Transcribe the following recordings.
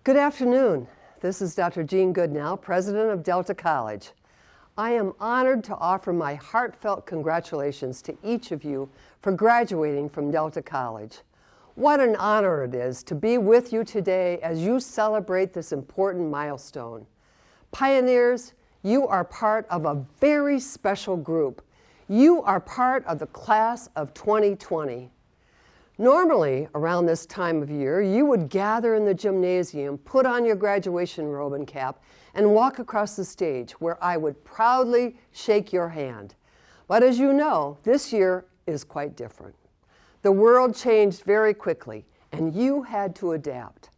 Good afternoon. This is Dr. Jean Goodnow, President of Delta College. I am honored to offer my heartfelt congratulations to each of you for graduating from Delta College. What an honor it is to be with you today as you celebrate this important milestone. Pioneers, you are part of a very special group. You are part of the class of 2020. Normally, around this time of year, you would gather in the gymnasium, put on your graduation robe and cap, and walk across the stage where I would proudly shake your hand. But as you know, this year is quite different. The world changed very quickly, and you had to adapt.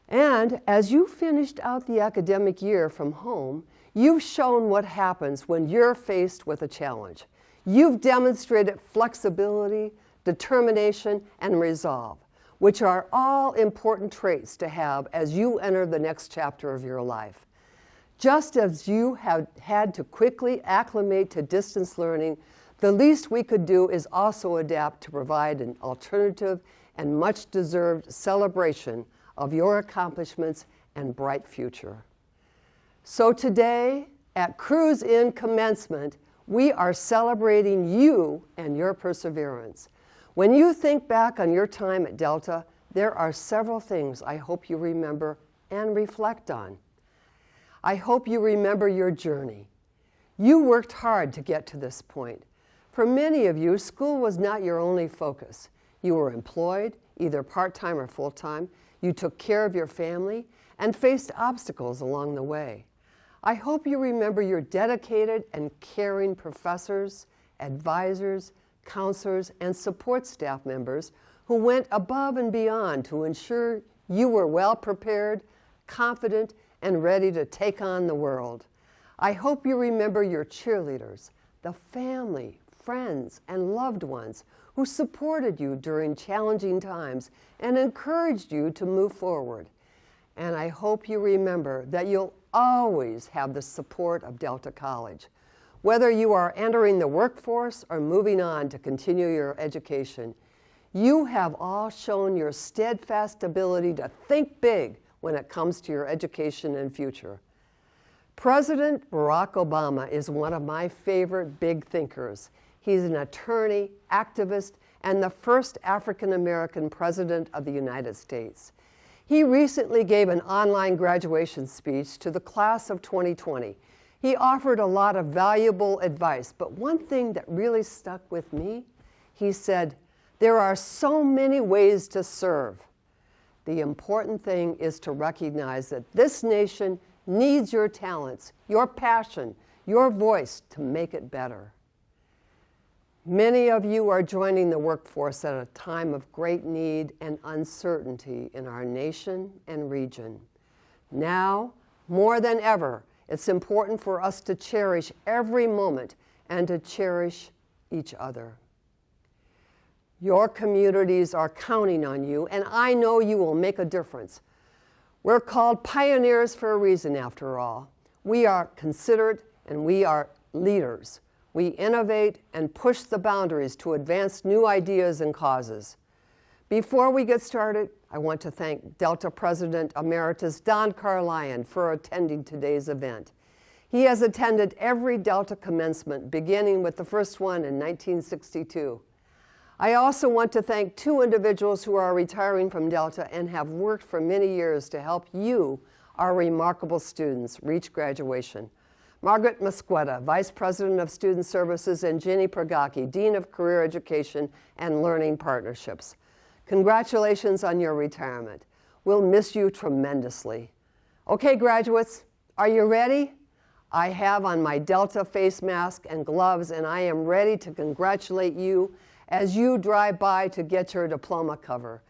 And as you finished out the academic year from home, you've shown what happens when you're faced with a challenge. You've demonstrated flexibility, determination, and resolve, which are all important traits to have as you enter the next chapter of your life. Just as you have had to quickly acclimate to distance learning, the least we could do is also adapt to provide an alternative and much-deserved celebration of your accomplishments and bright future. So today, at Cruise In Commencement, we are celebrating you and your perseverance. When you think back on your time at Delta, there are several things I hope you remember and reflect on. I hope you remember your journey. You worked hard to get to this point. For many of you, school was not your only focus. You were employed, either part-time or full-time. You took care of your family and faced obstacles along the way. I hope you remember your dedicated and caring professors, advisors, counselors, and support staff members who went above and beyond to ensure you were well prepared, confident, and ready to take on the world. I hope you remember your cheerleaders, the family, friends, and loved ones who supported you during challenging times and encouraged you to move forward. And I hope you remember that you'll always have the support of Delta College. Whether you are entering the workforce or moving on to continue your education, you have all shown your steadfast ability to think big when it comes to your education and future. President Barack Obama is one of my favorite big thinkers. He's an attorney, activist, and the first African-American president of the United States. He recently gave an online graduation speech to the class of 2020. He offered a lot of valuable advice, but one thing that really stuck with me, he said, "There are so many ways to serve. The important thing is to recognize that this nation needs your talents, your passion, your voice to make it better." Many of you are joining the workforce at a time of great need and uncertainty in our nation and region. Now, more than ever, it's important for us to cherish every moment and to cherish each other. Your communities are counting on you, and I know you will make a difference. We're called pioneers for a reason, after all. We are considerate and we are leaders. We innovate and push the boundaries to advance new ideas and causes. Before we get started, I want to thank Delta President Emeritus Don Carlion for attending today's event. He has attended every Delta commencement, beginning with the first one in 1962. I also want to thank two individuals who are retiring from Delta and have worked for many years to help you, our remarkable students, reach graduation. Margaret Mesquita, Vice President of Student Services, and Jenny Pragaki, Dean of Career Education and Learning Partnerships. Congratulations on your retirement. We'll miss you tremendously. Okay, graduates, are you ready? I have on my Delta face mask and gloves, and I am ready to congratulate you as you drive by to get your diploma cover.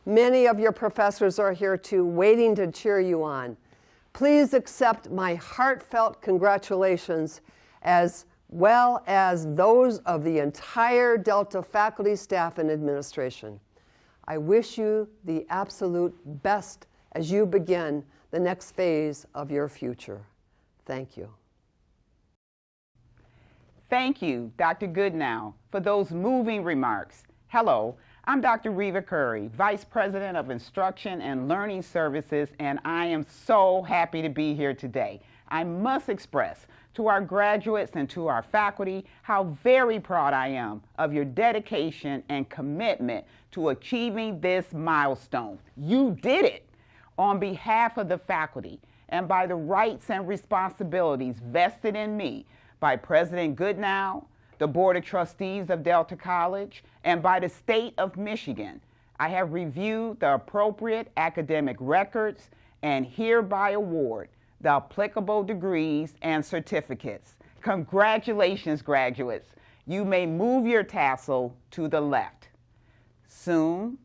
Many of your professors are here too, waiting to cheer you on. Please accept my heartfelt congratulations as well as those of the entire Delta faculty, staff, and administration. I wish you the absolute best as you begin the next phase of your future. Thank you. Thank you, Dr. Goodnow, for those moving remarks. Hello, I'm Dr. Reva Curry, Vice President of Instruction and Learning Services, and I am so happy to be here today. I must express to our graduates and to our faculty how very proud I am of your dedication and commitment to achieving this milestone. You did it! On behalf of the faculty and by the rights and responsibilities vested in me by President Goodnow, the Board of Trustees of Delta College, and by the state of Michigan, I have reviewed the appropriate academic records and hereby award the applicable degrees and certificates. Congratulations, graduates. You may move your tassel to the left. Soon,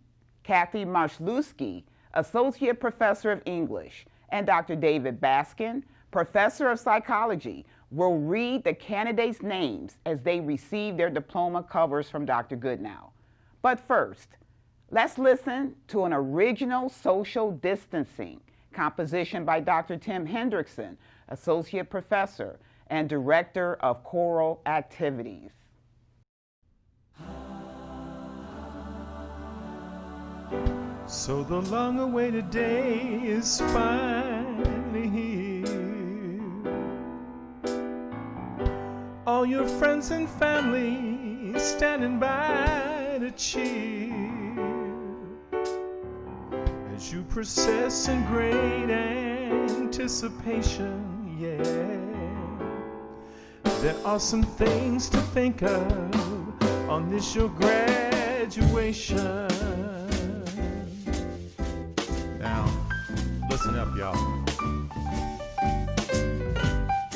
Kathy Marszlewski, Associate Professor of English, and Dr. David Baskin, Professor of Psychology, will read the candidates' names as they receive their diploma covers from Dr. Goodnow. But first, let's listen to an original social distancing composition by Dr. Tim Hendrickson, Associate Professor and Director of Choral Activities. So the long-awaited day is finally here. All your friends and family standing by to cheer as you process in great anticipation, yeah. There are some things to think of on this your graduation. Now, listen up, y'all.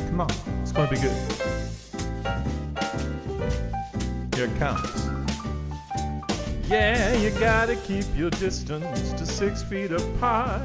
Come on, it's gonna be good. Here it comes. Yeah, you gotta keep your distance to 6 feet apart.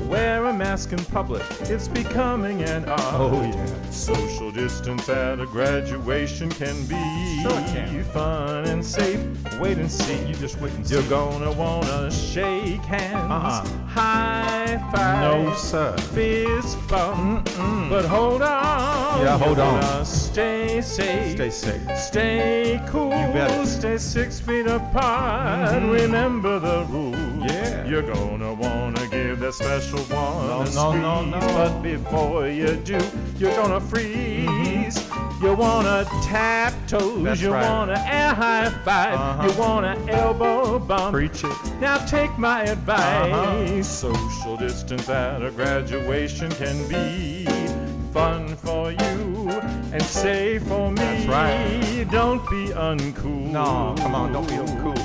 Wear a mask in public, it's becoming an art. Oh yeah. Social distance at a graduation can be fun and safe. Wait and see, you just wait and see. You're gonna wanna shake hands, high five, no sir, fist bump, but hold on. Yeah, hold on. Stay safe, stay safe, stay cool, you better. Stay 6 feet apart. Remember the rules. Yeah, you're gonna wanna give that special one a squeeze, but before you do, you're gonna freeze. You wanna tap toes, that's you right. Wanna air high five, you wanna elbow bump. Preach it. Now take my advice. Social distance at a graduation can be fun for you and safe for me. That's right. Don't be uncool. No, come on, don't be uncool.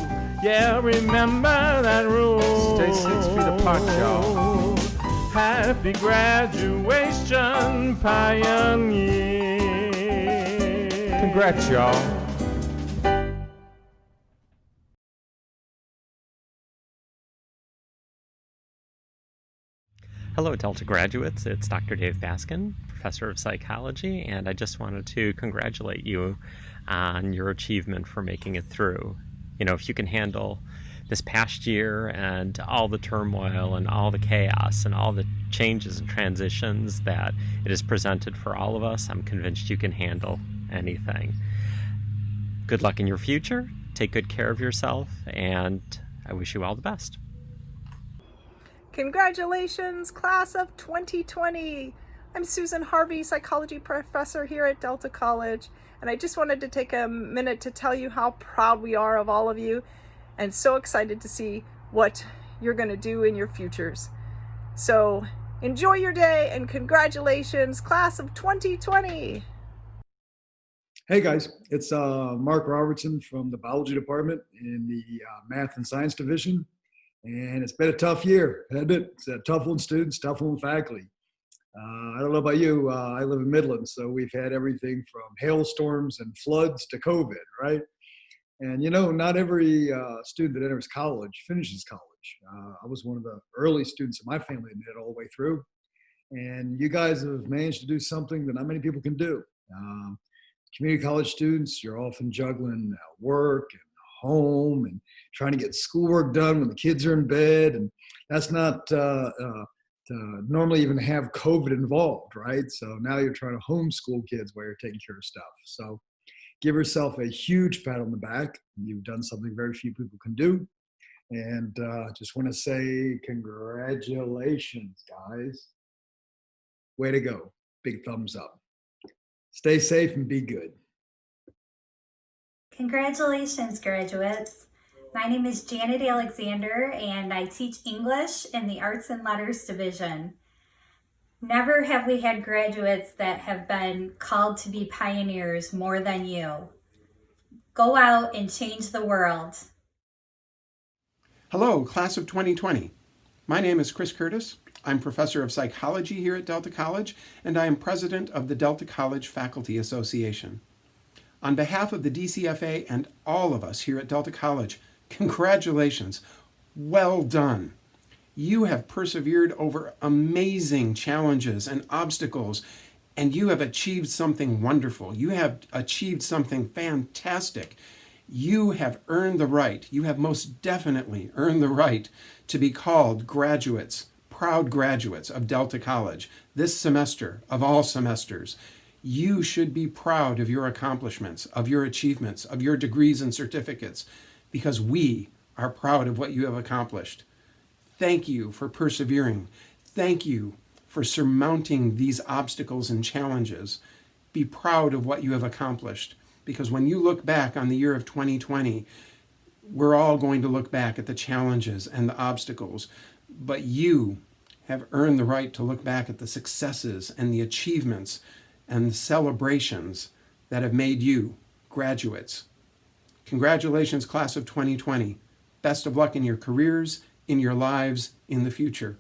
Yeah, remember that rule. Stay 6 feet apart, y'all. Happy graduation, pioneer. Congrats, y'all. Hello, Delta graduates. It's Dr. Dave Baskin, Professor of Psychology, and I just wanted to congratulate you on your achievement for making it through. You know, if you can handle this past year and all the turmoil and all the chaos and all the changes and transitions that it has presented for all of us, I'm convinced you can handle anything. Good luck in your future, take good care of yourself, and I wish you all the best. Congratulations, class of 2020! I'm Susan Harvey, psychology professor here at Delta College, and I just wanted to take a minute to tell you how proud we are of all of you and so excited to see what you're going to do in your futures. So enjoy your day and congratulations, class of 2020! Hey guys, it's Mark Robertson from the biology department in the math and science division. And it's been a tough year, hasn't it? It's a tough one students, tough one faculty. I don't know about you, I live in Midland, so we've had everything from hailstorms and floods to COVID, right? And you know, not every student that enters college finishes college. I was one of the early students in my family that made it all the way through. And you guys have managed to do something that not many people can do. Community college students, you're often juggling work and home and trying to get schoolwork done when the kids are in bed, and that's not to normally even have COVID involved, right? So now you're trying to homeschool kids while you're taking care of stuff. So give yourself a huge pat on the back. You've done something very few people can do. And just want to say congratulations, guys. Way to go. Big thumbs up. Stay safe and be good. Congratulations, graduates. My name is Janet Alexander, and I teach English in the Arts and Letters Division. Never have we had graduates that have been called to be pioneers more than you. Go out and change the world. Hello, class of 2020. My name is Chris Curtis. I'm professor of psychology here at Delta College, and I am president of the Delta College Faculty Association. On behalf of the DCFA and all of us here at Delta College, congratulations. Well done. You have persevered over amazing challenges and obstacles, and you have achieved something wonderful. You have achieved something fantastic. You have earned the right, you have most definitely earned the right to be called graduates, proud graduates of Delta College this semester, of all semesters. You should be proud of your accomplishments, of your achievements, of your degrees and certificates, because we are proud of what you have accomplished. Thank you for persevering. Thank you for surmounting these obstacles and challenges. Be proud of what you have accomplished, because when you look back on the year of 2020, we're all going to look back at the challenges and the obstacles, but you have earned the right to look back at the successes and the achievements and the celebrations that have made you graduates. Congratulations, class of 2020. Best of luck in your careers, in your lives, in the future.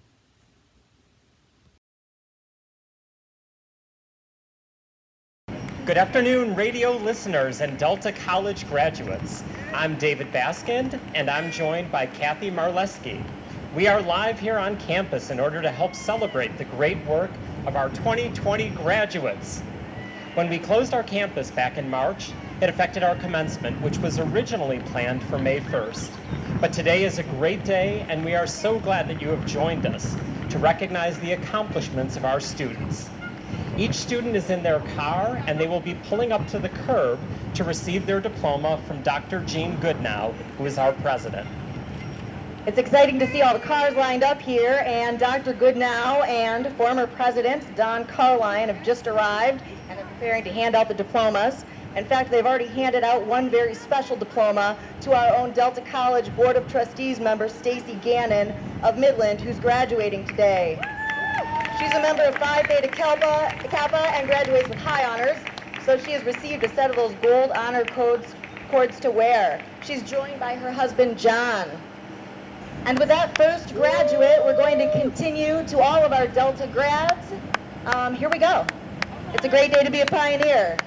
Good afternoon, radio listeners and Delta College graduates. I'm David Baskind, and I'm joined by Kathy Marleski. We are live here on campus in order to help celebrate the great work of our 2020 graduates. When we closed our campus back in March, it affected our commencement, which was originally planned for May 1st. But today is a great day, and we are so glad that you have joined us to recognize the accomplishments of our students. Each student is in their car, and they will be pulling up to the curb to receive their diploma from Dr. Jean Goodnow, who is our president. It's exciting to see all the cars lined up here, and Dr. Goodnow and former President Don Carline have just arrived and are preparing to hand out the diplomas. In fact, they've already handed out one very special diploma to our own Delta College Board of Trustees member, Stacy Gannon of Midland, who's graduating today. She's a member of Phi Beta Kappa and graduates with high honors, so she has received a set of those gold honor cords to wear. She's joined by her husband, John. And with that first graduate, we're going to continue to all of our Delta grads. Here we go. It's a great day to be a pioneer.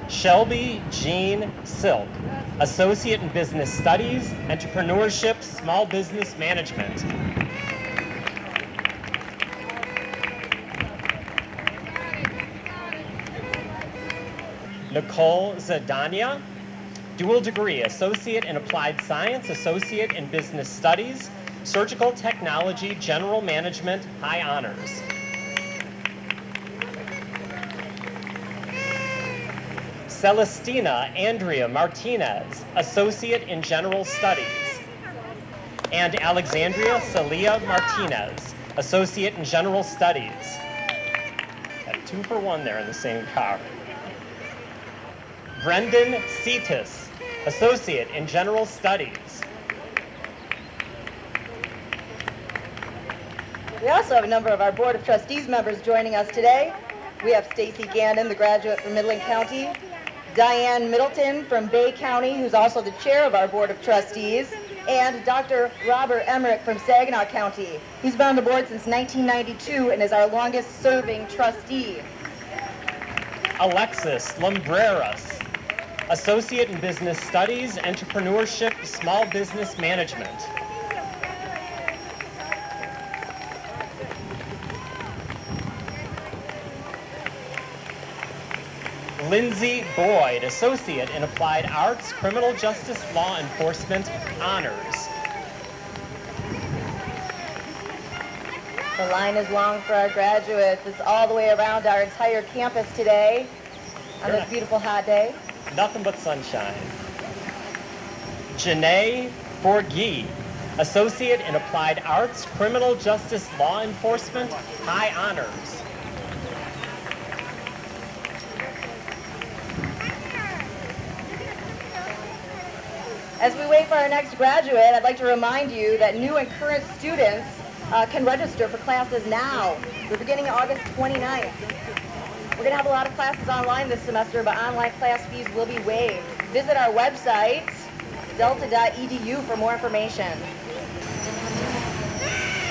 Shelby Jean Silk, Associate in Business Studies, Entrepreneurship, Small Business Management. Nicole Zadania, dual degree, Associate in Applied Science, Associate in Business Studies, Surgical Technology, General Management, high honors. Celestina Andrea Martinez, Associate in General Studies. And Alexandria Celia Martinez, Associate in General Studies. Got 2 for 1 there in the same car. Brendan Cetus, Associate in General Studies. We also have a number of our Board of Trustees members joining us today. We have Stacy Gannon, the graduate from Midland County, Diane Middleton from Bay County, who's also the chair of our Board of Trustees, and Dr. Robert Emmerich from Saginaw County. He's been on the board since 1992 and is our longest serving trustee. Alexis Lumbreras, Associate in Business Studies, Entrepreneurship, Small Business Management. Lindsay Boyd, Associate in Applied Arts, Criminal Justice Law Enforcement, Honors. The line is long for our graduates. It's all the way around our entire campus today on this beautiful hot day. Nothing but sunshine. Janae Borghi, Associate in Applied Arts, Criminal Justice Law Enforcement, High Honors. As we wait for our next graduate, I'd like to remind you that new and current students can register for classes now. We're beginning August 29th. We're going to have a lot of classes online this semester, but online class fees will be waived. Visit our website, delta.edu, for more information.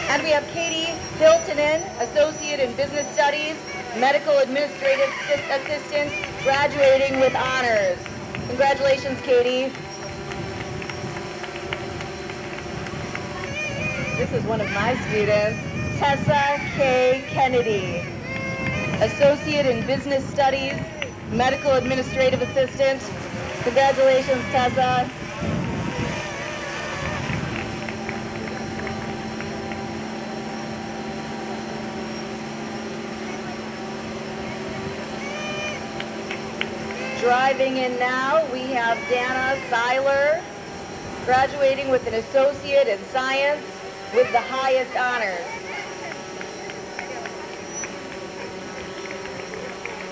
And we have Katie Hiltonen, Associate in Business Studies, Medical Administrative Assistant, graduating with honors. Congratulations, Katie. This is one of my students, Tessa K. Kennedy, Associate in Business Studies, Medical Administrative Assistant. Congratulations, Tessa. Driving in now, we have Dana Seiler, graduating with an Associate in Science with the highest honors.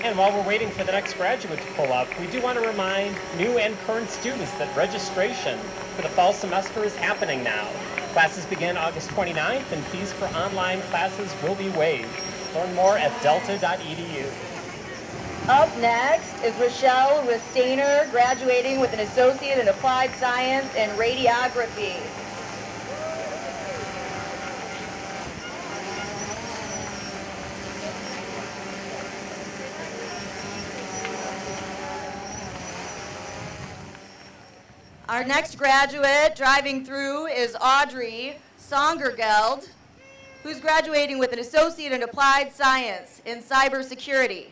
And while we're waiting for the next graduate to pull up, we do want to remind new and current students that registration for the fall semester is happening now. Classes begin August 29th, and fees for online classes will be waived. Learn more at delta.edu. Up next is Rochelle Ristainer, graduating with an Associate in Applied Science and Radiography. Our next graduate driving through is Audrey Songergeld, who's graduating with an Associate in Applied Science in Cybersecurity.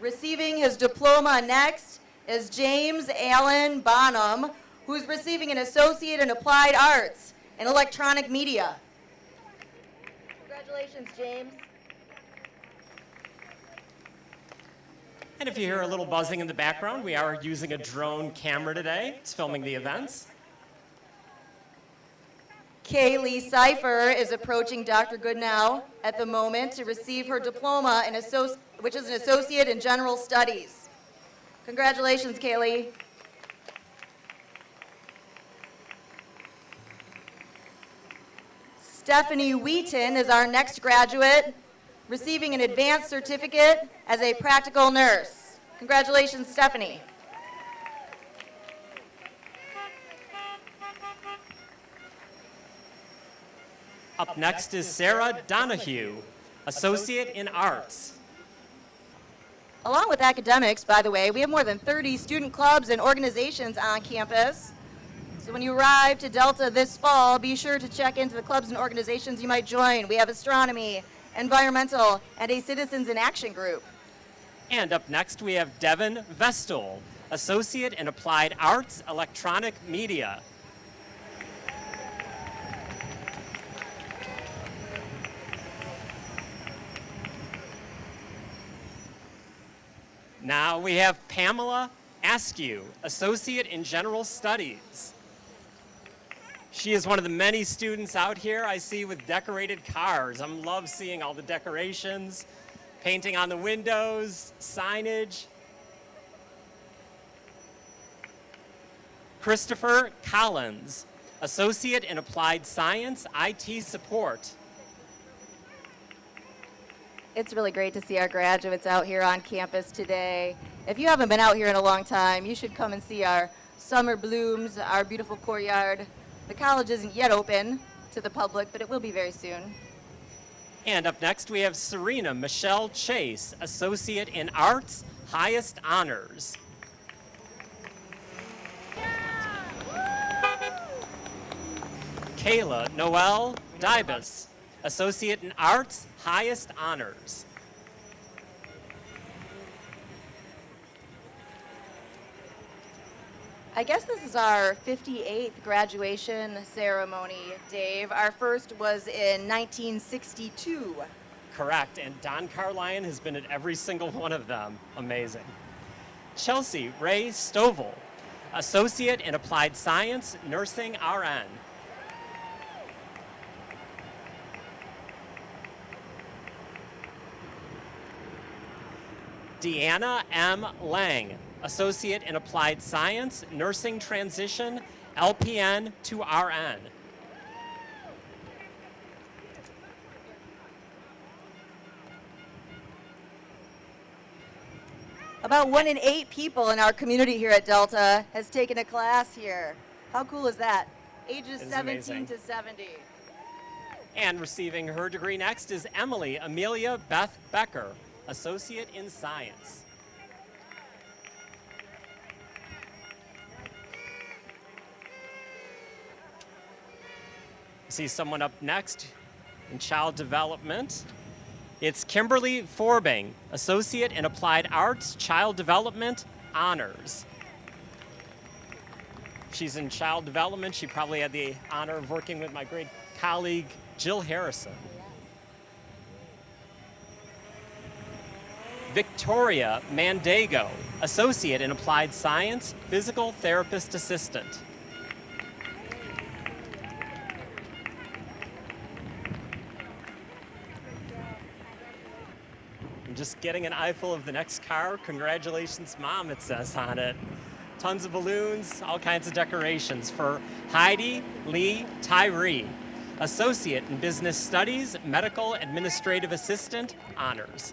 Receiving his diploma next is James Allen Bonham, who's receiving an Associate in Applied Arts in Electronic Media. Congratulations, James. And if you hear a little buzzing in the background, we are using a drone camera today. It's filming the events. Kaylee Cipher is approaching Dr. Goodnow at the moment to receive her diploma, which is an Associate in General Studies. Congratulations, Kaylee. Stephanie Wheaton is our next graduate, receiving an advanced certificate as a practical nurse. Congratulations, Stephanie. Up next is Sarah Donahue, Associate in Arts. Along with academics, by the way, we have more than 30 student clubs and organizations on campus. So when you arrive to Delta this fall, be sure to check into the clubs and organizations you might join. We have astronomy, environmental, and a Citizens in Action group. And up next we have Devin Vestal, Associate in Applied Arts, Electronic Media. Now we have Pamela Askew, Associate in General Studies. She is one of the many students out here I see with decorated cars. I love seeing all the decorations, painting on the windows, signage. Christopher Collins, Associate in Applied Science, IT Support. It's really great to see our graduates out here on campus today. If you haven't been out here in a long time, you should come and see our summer blooms, our beautiful courtyard. The college isn't yet open to the public, but it will be very soon. And up next we have Serena Michelle Chase, Associate in Arts, Highest Honors. Kayla Noel Dibus, Associate in Arts, Highest Honors. I guess this is our 58th graduation ceremony, Dave. Our first was in 1962. Correct, and Don Carline has been at every single one of them. Amazing. Chelsea Ray Stovall, Associate in Applied Science, Nursing RN. Deanna M. Lang, Associate in Applied Science, Nursing Transition, LPN to RN. About 1 in 8 people in our community here at Delta has taken a class here. How cool is that? Ages 17 amazing. to 70. And receiving her degree next is Emily Amelia Beth Becker, Associate in Science. See someone up next in Child Development. It's Kimberly Forbing, Associate in Applied Arts, Child Development, Honors. She's in Child Development. She probably had the honor of working with my great colleague, Jill Harrison. Victoria Mandego, Associate in Applied Science, Physical Therapist Assistant. I'm just getting an eyeful of the next car. Congratulations, Mom, it says on it. Tons of balloons, all kinds of decorations for Heidi Lee Tyree, Associate in Business Studies, Medical Administrative Assistant, Honors.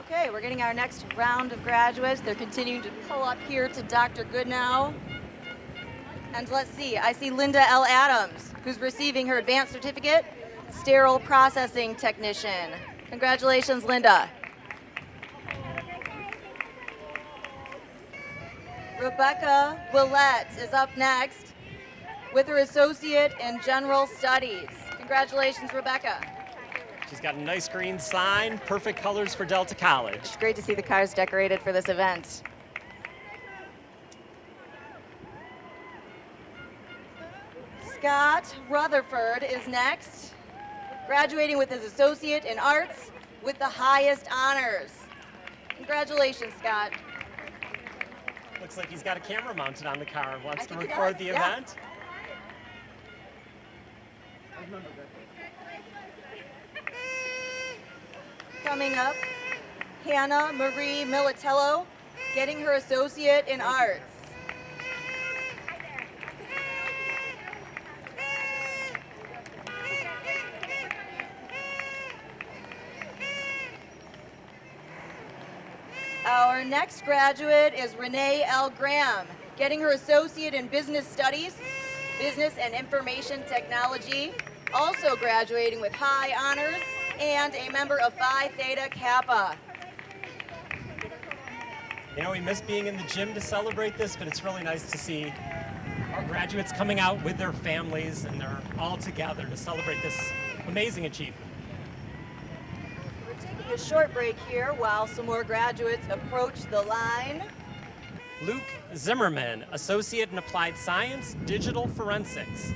Okay, we're getting our next round of graduates. They're continuing to pull up here to Dr. Goodnow. And let's see, I see Linda L. Adams, who's receiving her advanced certificate, Sterile Processing Technician. Congratulations, Linda. Rebecca Willett is up next with her Associate in General Studies. Congratulations, Rebecca. She's got a nice green sign, perfect colors for Delta College. It's great to see the cars decorated for this event. Scott Rutherford is next, graduating with his Associate in Arts with the highest honors. Congratulations, Scott. Looks like he's got a camera mounted on the car. Wants to think he record does, the yeah. event. Coming up, Hannah Marie Militello, getting her Associate in Arts. Our next graduate is Renee L. Graham, getting her Associate in Business Studies, Business and Information Technology, also graduating with high honors, and a member of Phi Theta Kappa. You know, we miss being in the gym to celebrate this, but it's really nice to see our graduates coming out with their families and they're all together to celebrate this amazing achievement. We're taking a short break here while some more graduates approach the line. Luke Zimmerman, Associate in Applied Science, Digital Forensics.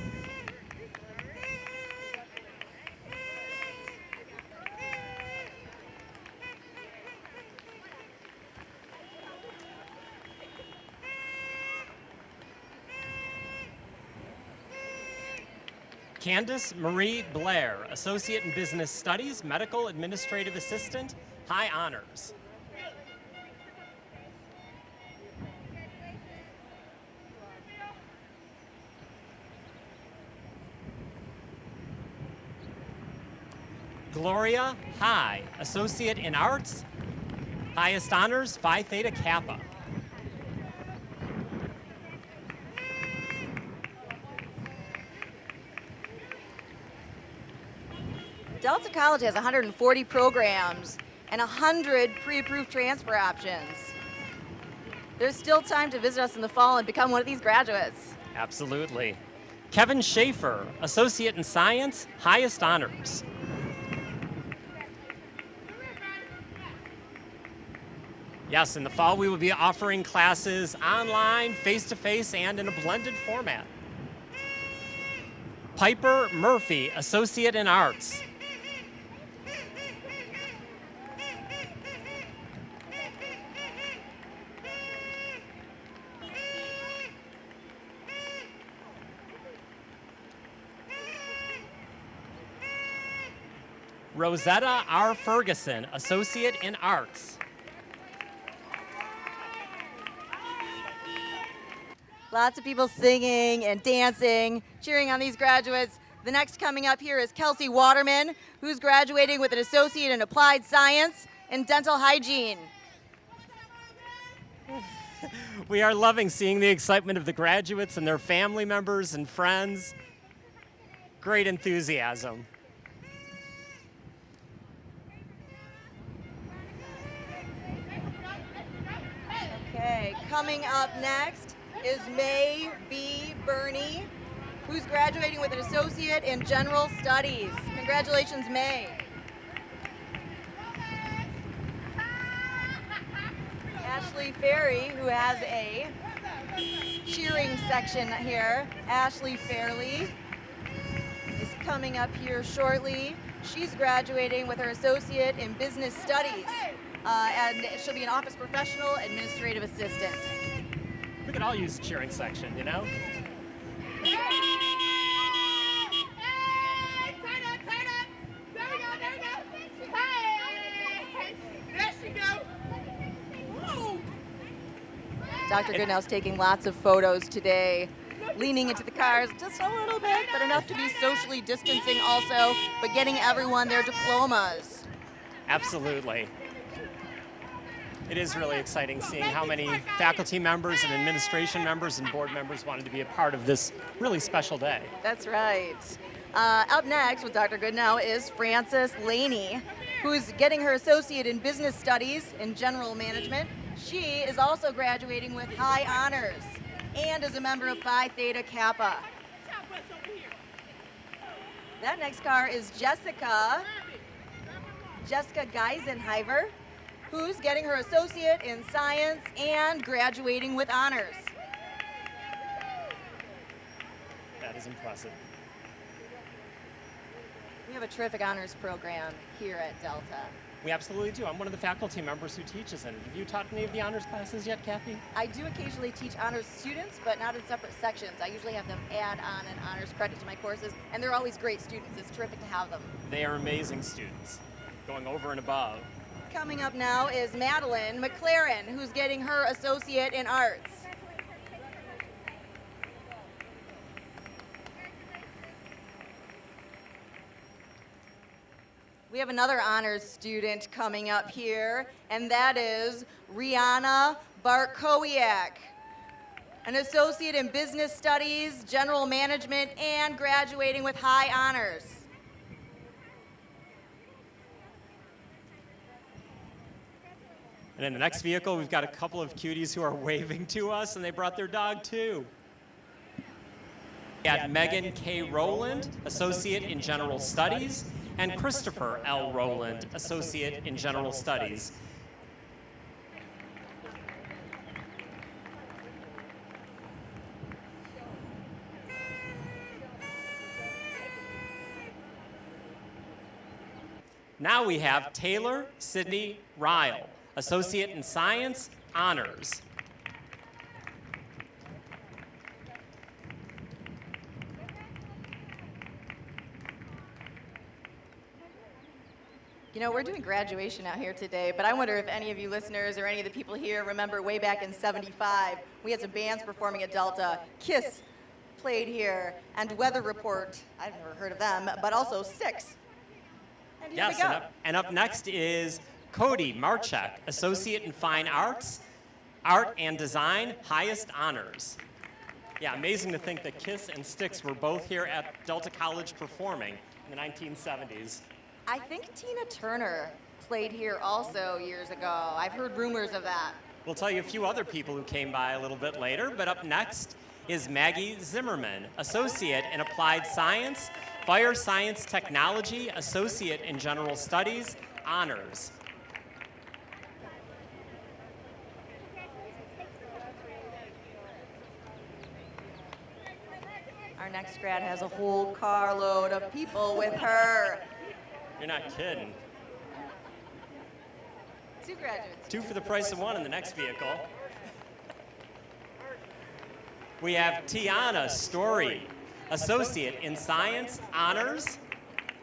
Candace Marie Blair, Associate in Business Studies, Medical Administrative Assistant, high honors. Gloria High, Associate in Arts, highest honors, Phi Theta Kappa. Delta College has 140 programs and 100 pre-approved transfer options. There's still time to visit us in the fall and become one of these graduates. Absolutely. Kevin Schaefer, Associate in Science, highest honors. Yes, in the fall we will be offering classes online, face-to-face, and in a blended format. Piper Murphy, Associate in Arts. Rosetta R. Ferguson, Associate in Arts. Lots of people singing and dancing, cheering on these graduates. The next coming up here is Kelsey Waterman, who's graduating with an Associate in Applied Science and Dental Hygiene. We are loving seeing the excitement of the graduates and their family members and friends. Great enthusiasm. Okay, coming up next is May B. Burney, who's graduating with an Associate in General Studies. Congratulations, May. Ashley Ferry, who has a cheering section here. Ashley Fairley is coming up here shortly. She's graduating with her Associate in Business Studies, and she'll be an office professional, administrative assistant. We could all use a cheering section, you know? Dr. Goodnow's taking lots of photos today, leaning into the cars just a little bit, but enough to be socially distancing also, but getting everyone their diplomas. Absolutely. It is really exciting seeing how many faculty members and administration members and board members wanted to be a part of this really special day. That's right. Up next with Dr. Goodnow is Frances Laney, who's getting her Associate in Business Studies in General Management. She is also graduating with high honors and is a member of Phi Theta Kappa. That next car is Jessica Geisenheimer, who's getting her Associate in Science and graduating with honors. That is impressive. We have a terrific honors program here at Delta. We absolutely do. I'm one of the faculty members who teaches in it. Have you taught any of the honors classes yet, Kathy? I do occasionally teach honors students, but not in separate sections. I usually have them add on an honors credit to my courses, and they're always great students. It's terrific to have them. They are amazing students, going over and above. Coming up now is Madeline McLaren, who's getting her Associate in Arts. We have another honors student coming up here, and that is Rihanna Barkowiak, an Associate in Business Studies, General Management, and graduating with high honors. And in the next vehicle, we've got a couple of cuties who are waving to us, and they brought their dog too. We got Megan K. Rowland, Associate in General Studies, and Christopher L. Rowland, Associate in General Studies. Now we have Taylor Sidney Ryle, Associate in Science, Honors. You know, we're doing graduation out here today, but I wonder if any of you listeners or any of the people here remember way back in '75, we had some bands performing at Delta. KISS played here, and Weather Report, I've never heard of them, but also Styx. And here we go. And up next is Cody Marchek, Associate in Fine Arts, Art and Design, highest honors. Yeah, amazing to think that KISS and Styx were both here at Delta College performing in the 1970s. I think Tina Turner played here also years ago. I've heard rumors of that. We'll tell you a few other people who came by a little bit later, but up next is Maggie Zimmerman, Associate in Applied Science, Fire Science Technology, Associate in General Studies, Honors. next grad has a whole carload of people with her. You're not kidding. 2 graduates. 2 for the price of 1 in the next vehicle. We have Tiana Story, Associate in Science, Honors,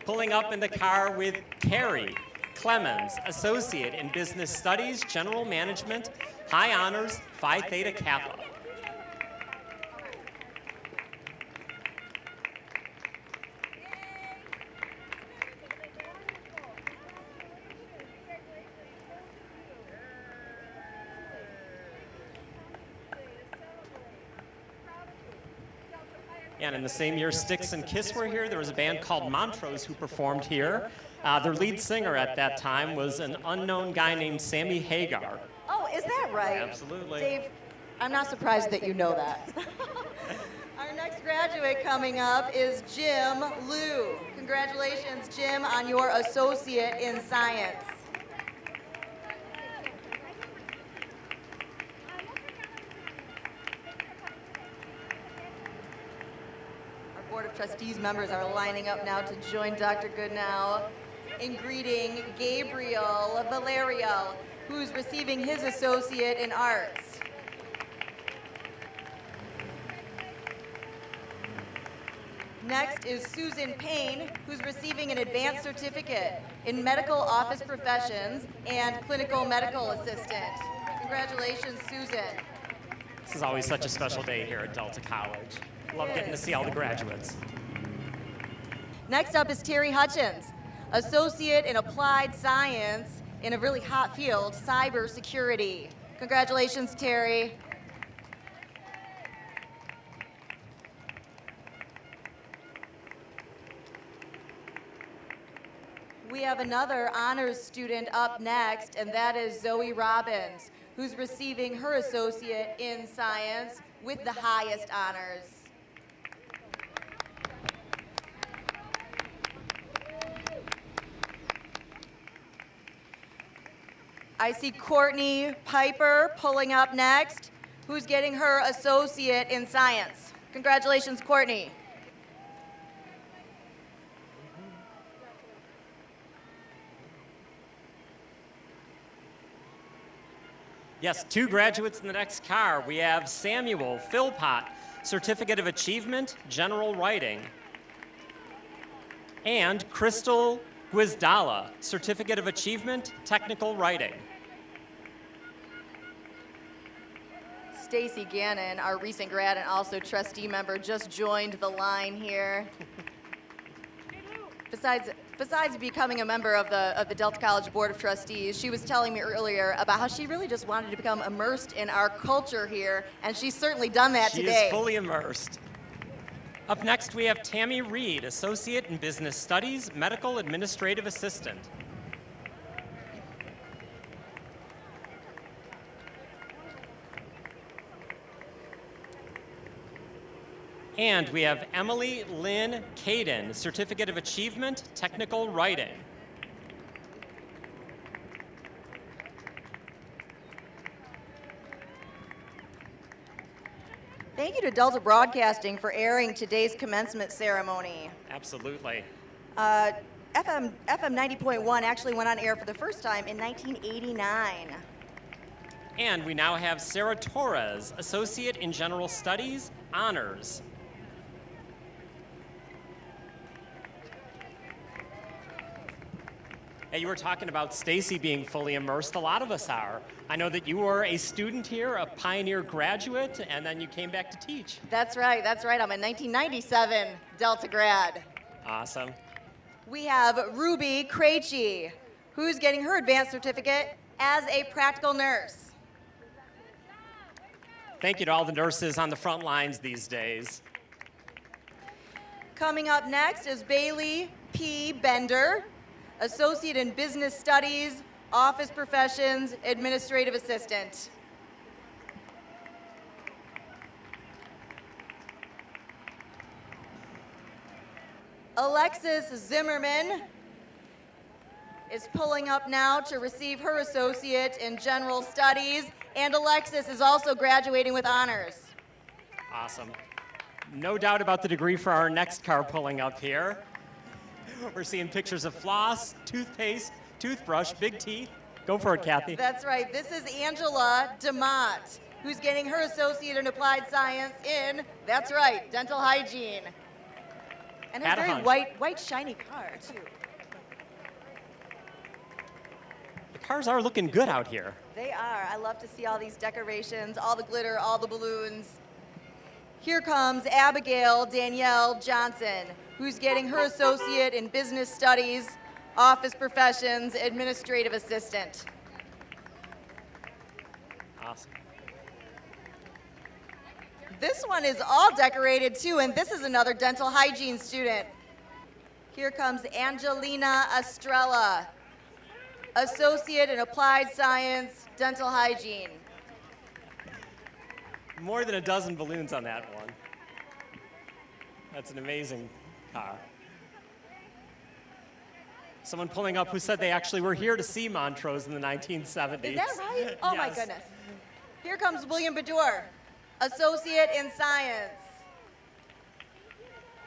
pulling up in the car with Carrie Clemens, Associate in Business Studies, General Management, High Honors, Phi Theta Kappa. And in the same year Styx and Kiss were here, there was a band called Montrose who performed here. Their lead singer at that time was an unknown guy named Sammy Hagar. Oh, is that right? Absolutely. Dave, I'm not surprised that you know that. Our next graduate coming up is Jim Liu. Congratulations, Jim, on your Associate in Science. Board of Trustees members are lining up now to join Dr. Goodnow in greeting Gabriel Valerio, who's receiving his Associate in Arts. Next is Susan Payne, who's receiving an advanced certificate in medical office professions and clinical medical assistant. Congratulations, Susan. This is always such a special day here at Delta College. Love getting to see all the graduates. Next up is Terry Hutchins, Associate in Applied Science in a really hot field, cybersecurity. Congratulations, Terry. We have another honors student up next, and that is Zoe Robbins, who's receiving her Associate in Science with the highest honors. I see Courtney Piper pulling up next, who's getting her Associate in Science. Congratulations, Courtney. Yes, 2 graduates in the next car. We have Samuel Philpott, Certificate of Achievement, General Writing, and Crystal Guizdala, Certificate of Achievement, Technical Writing. Stacy Gannon, our recent grad and also trustee member, just joined the line here. Besides becoming a member of the Delta College Board of Trustees, she was telling me earlier about how she really just wanted to become immersed in our culture here, and she's certainly done that today. She is fully immersed. Up next, we have Tammy Reed, Associate in Business Studies, Medical Administrative Assistant. And we have Emily Lynn Caden, Certificate of Achievement, Technical Writing. Thank you to Delta Broadcasting for airing today's commencement ceremony. Absolutely. FM 90.1 actually went on air for the first time in 1989. And we now have Sarah Torres, Associate in General Studies, Honors. Hey, you were talking about Stacy being fully immersed. A lot of us are. I know that you were a student here, a Pioneer graduate, and then you came back to teach. That's right. I'm a 1997 Delta grad. Awesome. We have Ruby Krejci, who's getting her advanced certificate as a practical nurse. Thank you to all the nurses on the front lines these days. Coming up next is Bailey P. Bender, Associate in Business Studies, Office Professions, Administrative Assistant. Alexis Zimmerman is pulling up now to receive her Associate in General Studies, and Alexis is also graduating with honors. Awesome. No doubt about the degree for our next car pulling up here. We're seeing pictures of floss, toothpaste, toothbrush, big teeth. Go for it, Kathy. That's right. This is Angela DeMott, who's getting her associate in applied science in, that's right, dental hygiene. And a Had a very hunch. white, shiny car, too. The cars are looking good out here. They are. I love to see all these decorations, all the glitter, all the balloons. Here comes Abigail Danielle Johnson, who's getting her associate in business studies, office professions, administrative assistant. Awesome. This one is all decorated too, and this is another dental hygiene student. Here comes Angelina Estrella, associate in applied science, dental hygiene. More than a dozen balloons on that one. That's an amazing car. Someone pulling up who said they actually were here to see Montrose in the 1970s. Is that right? Oh my Yes. goodness. Here comes William Bedour, associate in science.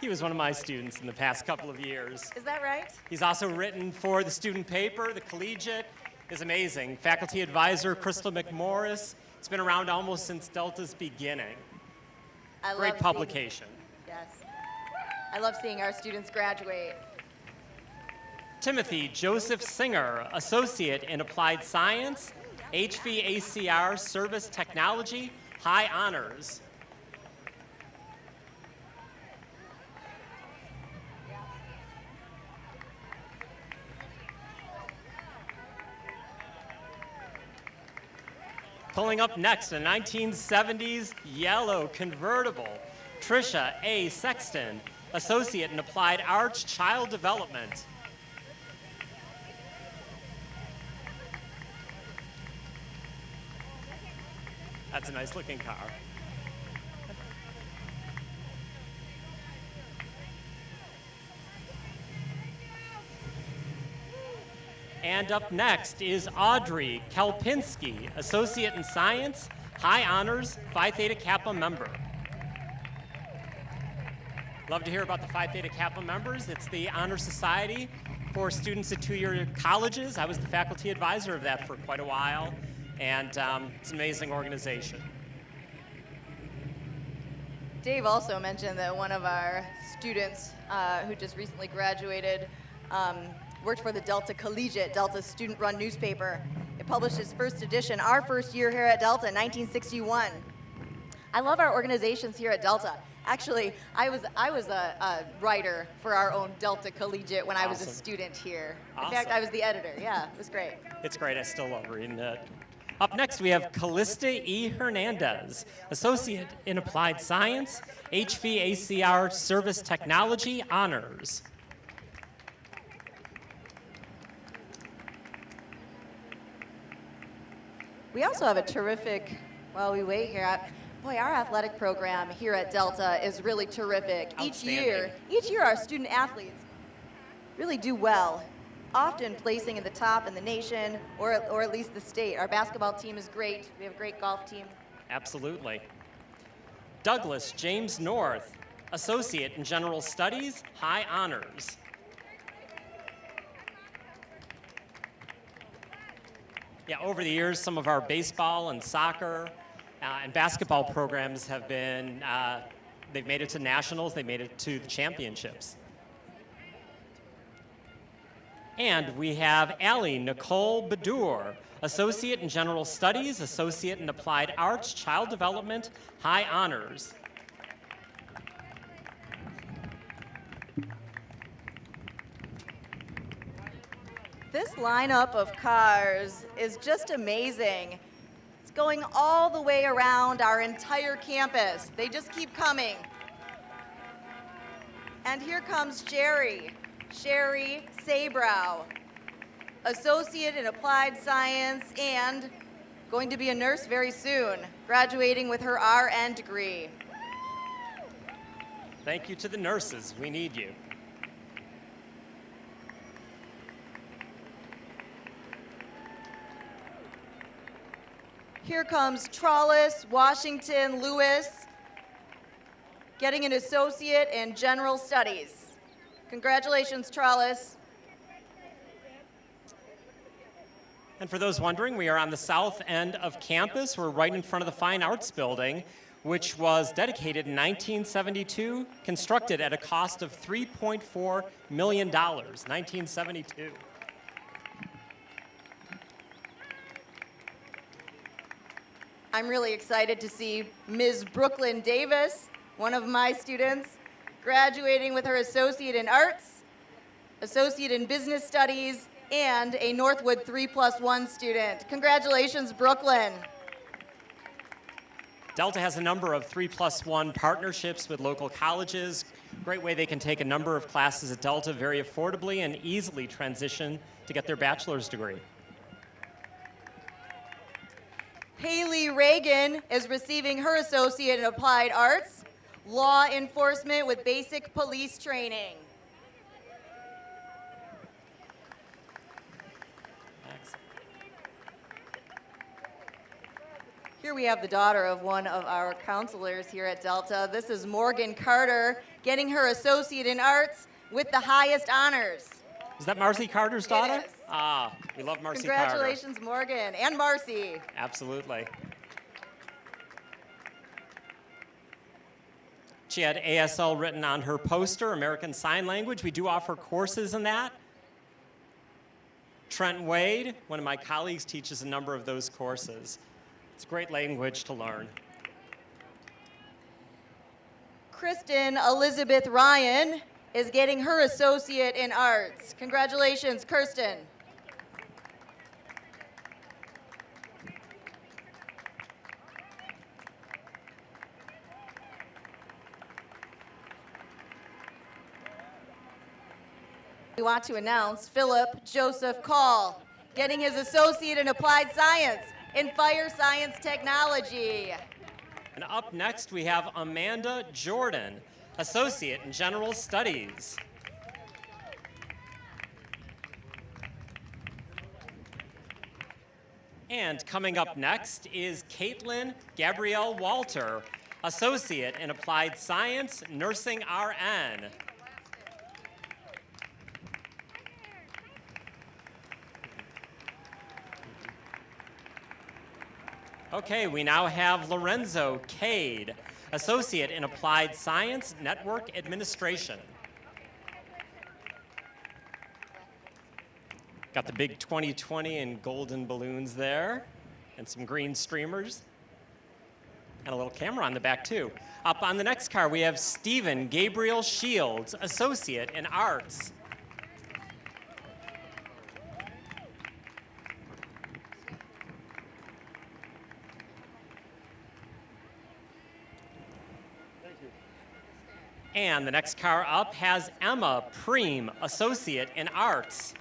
He was one of my students in the past couple of years. Is that right? He's also written for the student paper, the Collegiate, is amazing. Faculty advisor Crystal McMorris. It's been around almost since Delta's beginning. I Great love publication. Yes. I love seeing our students graduate. Timothy Joseph Singer, Associate in Applied Science, HVACR Service Technology, High Honors. Pulling up next, a 1970s yellow convertible, Trisha A. Sexton, Associate in Applied Arts Child Development. That's a nice looking car. And up next is Audrey Kelpinski, Associate in Science, High Honors, Phi Theta Kappa member. Love to hear about the Phi Theta Kappa members. It's the honor society for students at two-year colleges. I was the faculty advisor of that for quite a while, and it's an amazing organization. Dave also mentioned that one of our students who just recently graduated worked for the Delta Collegiate, Delta's student-run newspaper. It published its first edition, our first year here at Delta in 1961. I love our organizations here at Delta. Actually, I was a writer for our own Delta Collegiate when I was a student here. In fact, I was the editor. Yeah, it was great. It's great. I still love reading it. Up next, we have Callista E. Hernandez, Associate in Applied Science, HVACR Service Technology Honors. We also have a terrific, while we wait here, boy, our athletic program here at Delta is really terrific. Each year our student athletes really do well, often placing in the top in the nation or at least the state. Our basketball team is great. We have a great golf team. Absolutely. Douglas James North, Associate in General Studies, High Honors. Yeah, over the years, some of our baseball and soccer and basketball programs have been, they've made it to nationals, they made it to the championships. And we have Allie Nicole Bedour, Associate in General Studies, Associate in Applied Arts, Child Development, High Honors. This lineup of cars is just amazing. It's going all the way around our entire campus. They just keep coming. And here comes Sherry Sabrow, Associate in Applied Science and going to be a nurse very soon, graduating with her RN degree. Thank you to the nurses. We need you. Here comes Trollis Washington Lewis, getting an associate in general studies. Congratulations, Trellis. And for those wondering, we are on the south end of campus. We're right in front of the Fine Arts Building, which was dedicated in 1972, constructed at a cost of $3.4 million, 1972. I'm really excited to see Ms. Brooklyn Davis, one of my students, graduating with her Associate in Arts, Associate in Business Studies, and a Northwood 3+1 student. Congratulations, Brooklyn. Delta has a number of 3+1 partnerships with local colleges. Great way they can take a number of classes at Delta very affordably and easily transition to get their bachelor's degree. Haley Reagan is receiving her Associate in Applied Arts, Law Enforcement with Basic Police Training. Here we have the daughter of one of our counselors here at Delta. This is Morgan Carter, getting her Associate in Arts with the highest honors. Is that Marcy Carter's daughter? It is. Ah, we love Marcy Carter. Congratulations, Morgan, and Marcy. Absolutely. She had ASL written on her poster, American Sign Language. We do offer courses in that. Trent Wade, one of my colleagues, teaches a number of those courses. It's a great language to learn. Kristen Elizabeth Ryan is getting her Associate in Arts. Congratulations, Kirsten. We want to announce Philip Joseph Call, getting his Associate in Applied Science in Fire Science Technology. And up next, we have Amanda Jordan, Associate in General Studies. And coming up next is Caitlin Gabrielle Walter, Associate in Applied Science, Nursing RN. Okay, we now have Lorenzo Cade, Associate in Applied Science, Network Administration. Got the big 2020 and golden balloons there, and some green streamers, and a little camera on the back too. Up on the next car, we have Stephen Gabriel Shields, Associate in Arts. And the next car up has Emma Preem, Associate in Arts.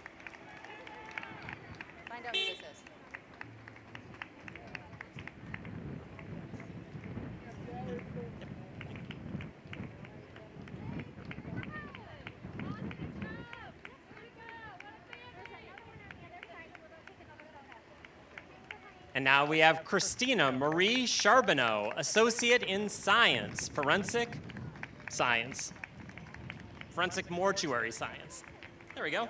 Find out who this is. And now we have Christina Marie Charbonneau, Associate in Science, Forensic Science. Forensic Mortuary Science. There we go.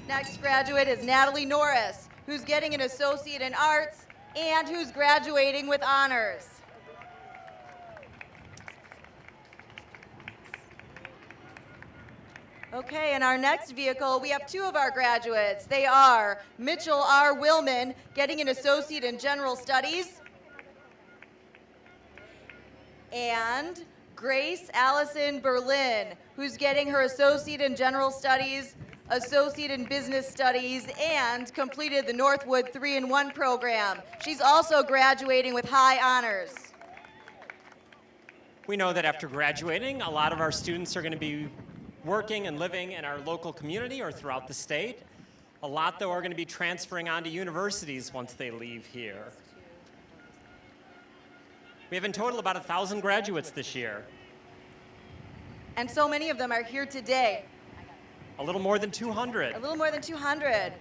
Next graduate is Natalie Norris, who's getting an Associate in Arts and who's graduating with honors. Okay, in our next vehicle, we have two of our graduates. They are Mitchell R. Willman, getting an Associate in General Studies, and Grace Allison Berlin, who's getting her Associate in General Studies, Associate in Business Studies, and completed the Northwood 3-in-1 program. She's also graduating with high honors. We know that after graduating, a lot of our students are going to be working and living in our local community or throughout the state. A lot, though, are going to be transferring on to universities once they leave here. We have in total about 1,000 graduates this year. And so many of them are here today. A little more than 200. A little more than 200.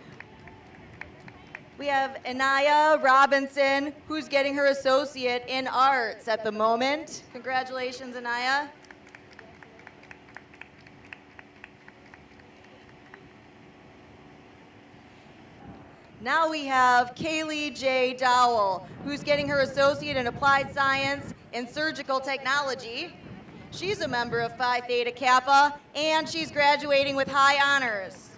We have Anaya Robinson, who's getting her associate in arts at the moment. Congratulations, Anaya. Now we have Kaylee J. Dowell, who's getting her associate in applied science in surgical technology. She's a member of Phi Theta Kappa, and she's graduating with high honors.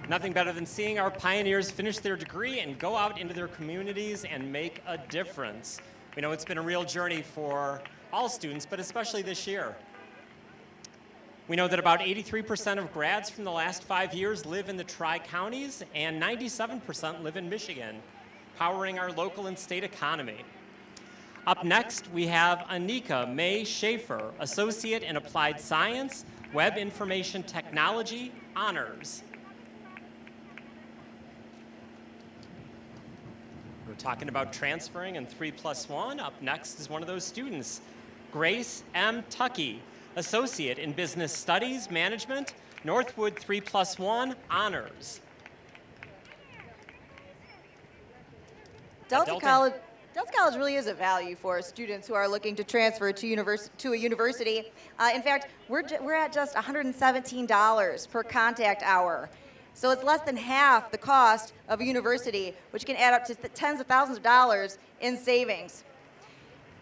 Nothing better than seeing our pioneers finish their degree and go out into their communities and make a difference. We know it's been a real journey for all students, but especially this year. We know that about 83% of grads from the last 5 years live in the Tri-Counties, and 97% live in Michigan, powering our local and state economy. Up next, we have Anika May Schaefer, Associate in Applied Science, Web Information Technology, Honors. We're talking about transferring and 3+1. Up next is one of those students, Grace M. Tuckey, Associate in Business Studies, Management, Northwood 3+1, Honors. Delta College really is a value for students who are looking to transfer to a university. In fact, we're at just $117 per contact hour. So it's less than half the cost of a university, which can add up to tens of thousands of dollars in savings.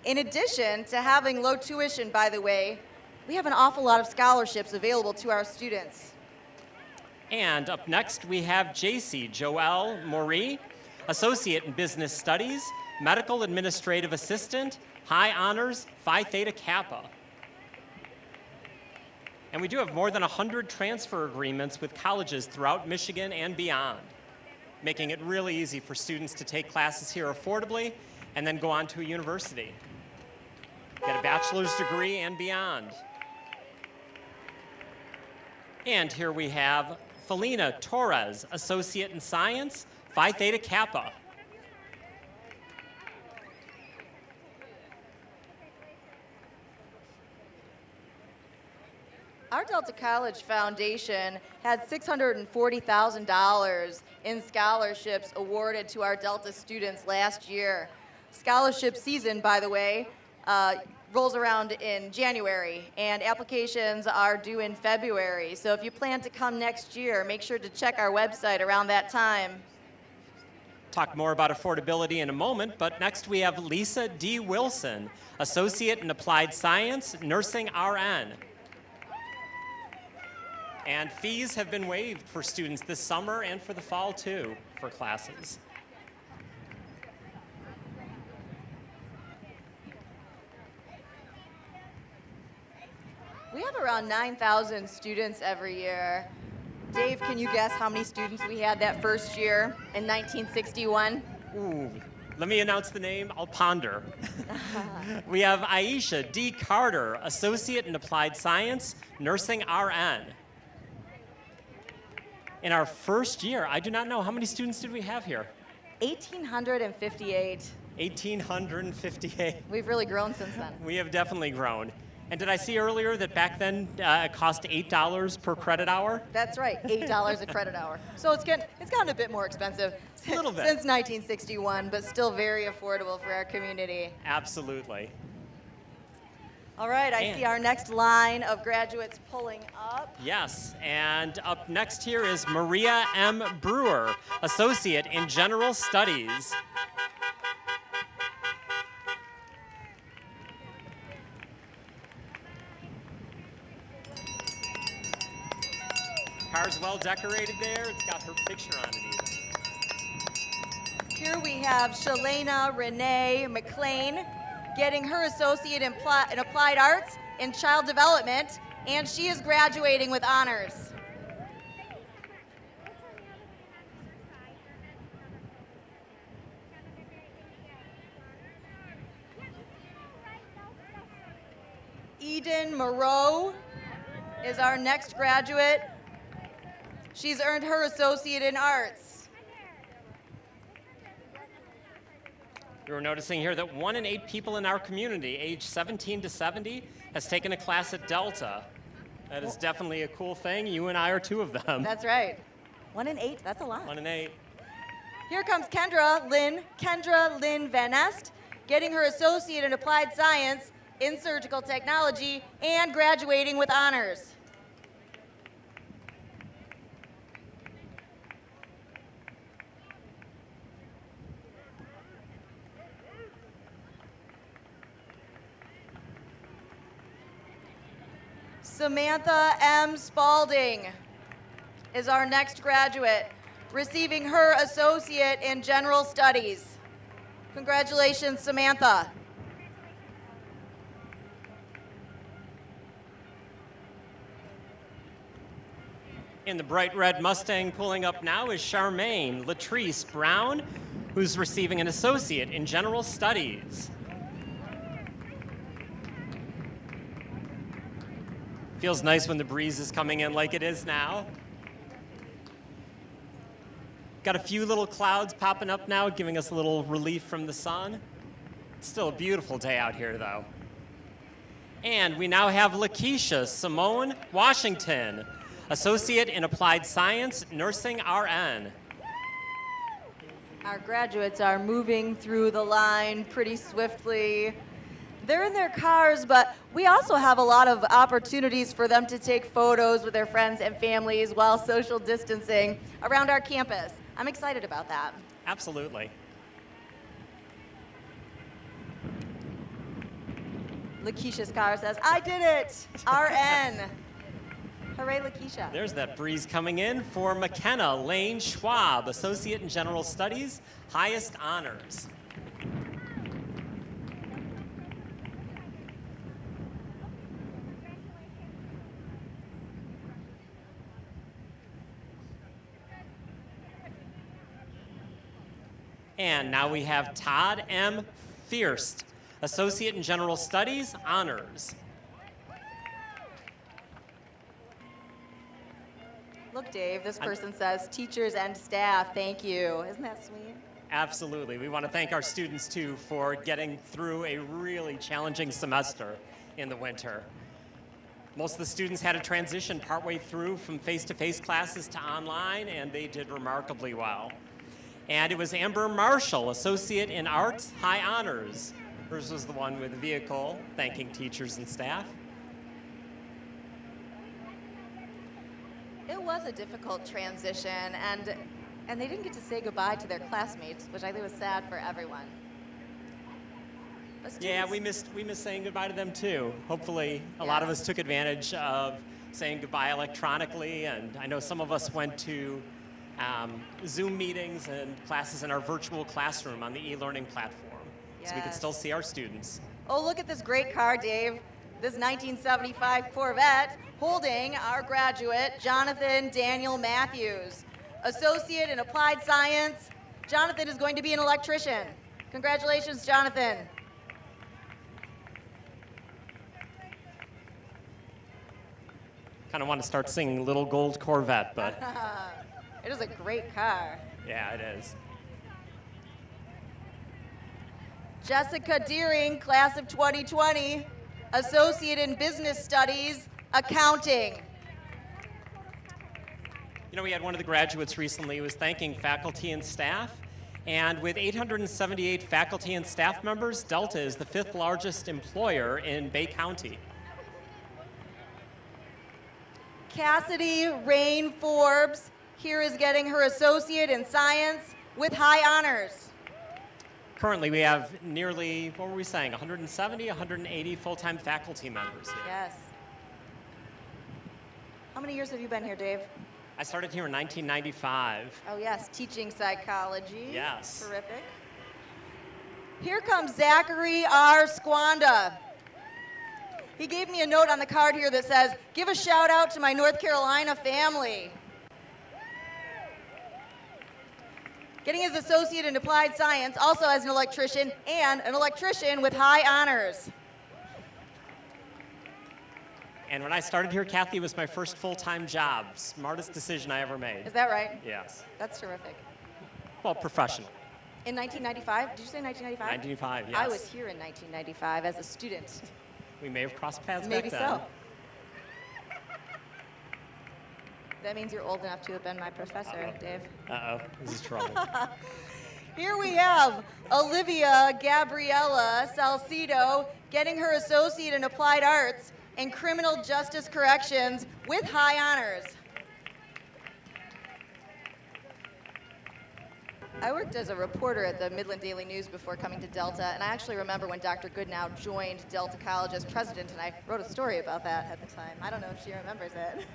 In addition to having low tuition, by the way, we have an awful lot of scholarships available to our students. And up next, we have JC Joelle Maury, Associate in Business Studies, Medical Administrative Assistant, High Honors, Phi Theta Kappa. And we do have more than 100 transfer agreements with colleges throughout Michigan and beyond, making it really easy for students to take classes here affordably and then go on to a university, get a bachelor's degree and beyond. And here we have Felina Torres, Associate in Science, Phi Theta Kappa. Our Delta College Foundation had $640,000 in scholarships awarded to our Delta students last year. Scholarship season, by the way, rolls around in January, and applications are due in February. So if you plan to come next year, make sure to check our website around that time. Talk more about affordability in a moment, but next we have Lisa D. Wilson, Associate in Applied Science, Nursing RN. And fees have been waived for students this summer and for the fall too, for classes. We have around 9,000 students every year. Dave, can you guess how many students we had that first year in 1961? Ooh, let me announce the name. I'll ponder. We have Aisha D. Carter, Associate in Applied Science, Nursing RN. In our first year, I do not know, how many students did we have here? 1,858. 1,858. We've really grown since then. We have definitely grown. And did I see earlier that back then it cost $8 per credit hour? That's right, $8 a credit hour. So it's gotten a bit more expensive A little bit. since 1961, but still very affordable for our community. Absolutely. All right, I see our next line of graduates pulling up. Yes, and up next here is Maria M. Brewer, Associate in General Studies. Car's well decorated there. It's got her picture on it even. Here we have Shalana Renee McLean getting her associate in applied arts in child development, and she is graduating with honors. Eden Moreau is our next graduate. She's earned her associate in arts. You're noticing here that 1 in 8 people in our community, aged 17 to 70, has taken a class at Delta. That is definitely a cool thing. You and I are 2 of them. That's right. 1 in 8, that's a lot. 1 in 8. Here comes Kendra Lynn Van Est, getting her associate in applied science in surgical technology and graduating with honors. Samantha M. Spalding is our next graduate, receiving her associate in general studies. Congratulations, Samantha. In the bright red Mustang pulling up now is Charmaine Latrice Brown, who's receiving an associate in general studies. Feels nice when the breeze is coming in like it is now. Got a few little clouds popping up now, giving us a little relief from the sun. It's still a beautiful day out here, though. And we now have Lakeisha Simone Washington, Associate in Applied Science, Nursing RN. Our graduates are moving through the line pretty swiftly. They're in their cars, but we also have a lot of opportunities for them to take photos with their friends and families while social distancing around our campus. I'm excited about that. Absolutely. Lakeisha's car says, I did it, RN. Hooray, Lakeisha. There's that breeze coming in for McKenna Lane Schwab, Associate in General Studies, highest honors. And now we have Todd M. Fierst, Associate in General Studies, honors. Look, Dave, this person says, teachers and staff, thank you. Isn't that sweet? Absolutely. We want to thank our students, too, for getting through a really challenging semester in the winter. Most of the students had a transition partway through from face-to-face classes to online, and they did remarkably well. And it was Amber Marshall, Associate in Arts, High Honors. Hers was the one with the vehicle, thanking teachers and staff. It was a difficult transition, and they didn't get to say goodbye to their classmates, which I think was sad for everyone. Yeah, we missed saying goodbye to them too. Hopefully, a lot of us took advantage of saying goodbye electronically, and I know some of us went to Zoom meetings and classes in our virtual classroom on the e-learning platform, so we could still see our students. Oh, look at this great car, Dave. This 1975 Corvette holding our graduate, Jonathan Daniel Matthews, Associate in Applied Science. Jonathan is going to be an electrician. Congratulations, Jonathan. Kind of want to start singing Little Gold Corvette, but It is a great car. yeah, it is. Jessica Deering, class of 2020, Associate in Business Studies, Accounting. You know, we had one of the graduates recently who was thanking faculty and staff, and with 878 faculty and staff members, Delta is the 5th largest employer in Bay County. Cassidy Rain Forbes here is getting her Associate in Science with high honors. Currently, we have nearly, what were we saying, 170, 180 full-time faculty members here. Yes. How many years have you been here, Dave? I started here in 1995. Oh, yes, teaching psychology. Yes. Terrific. Here comes Zachary R. Squanda. He gave me a note on the card here that says, give a shout out to my North Carolina family. Getting his associate in applied science, also as an electrician, and an electrician with high honors. And when I started here, Kathy was my first full-time job. Smartest decision I ever made. Is that right? Yes. That's terrific. Well, professional. In 1995? Did you say 1995? 1995, yes. I was here in 1995 as a student. We may have crossed paths Maybe back then. so. That means you're old enough to have been my professor, Dave. Uh-oh, this is trouble. Here we have Olivia Gabriella Salcido getting her associate in applied arts and criminal justice corrections with high honors. I worked as a reporter at the Midland Daily News before coming to Delta, and I actually remember when Dr. Goodnow joined Delta College as president, and I wrote a story about that at the time. I don't know if she remembers it.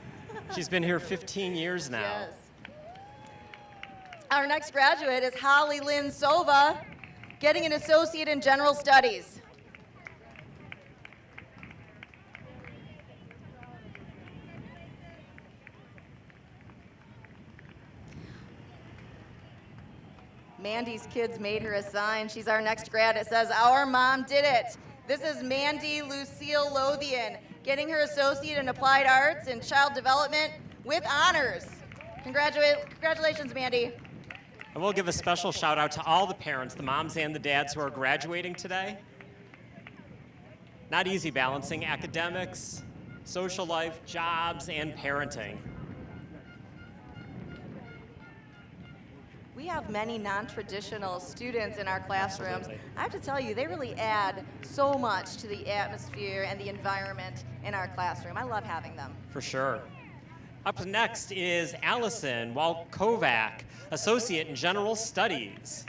She's been here 15 years now. Yes. Our next graduate is Holly Lynn Sova, getting an associate in general studies. Mandy's kids made her a sign. She's our next grad. It says, "Our mom did it." This is Mandy Lucille Lothian, getting her associate in applied arts and child development with honors. Congratulations, Mandy. And we'll give a special shout out to all the parents, the moms and the dads who are graduating today. Not easy balancing academics, social life, jobs, and parenting. We have many non-traditional students in our classrooms. Absolutely. I have to tell you, they really add so much to the atmosphere and the environment in our classroom. I love having them. For sure. Up next is Allison Walkovac, Associate in General Studies.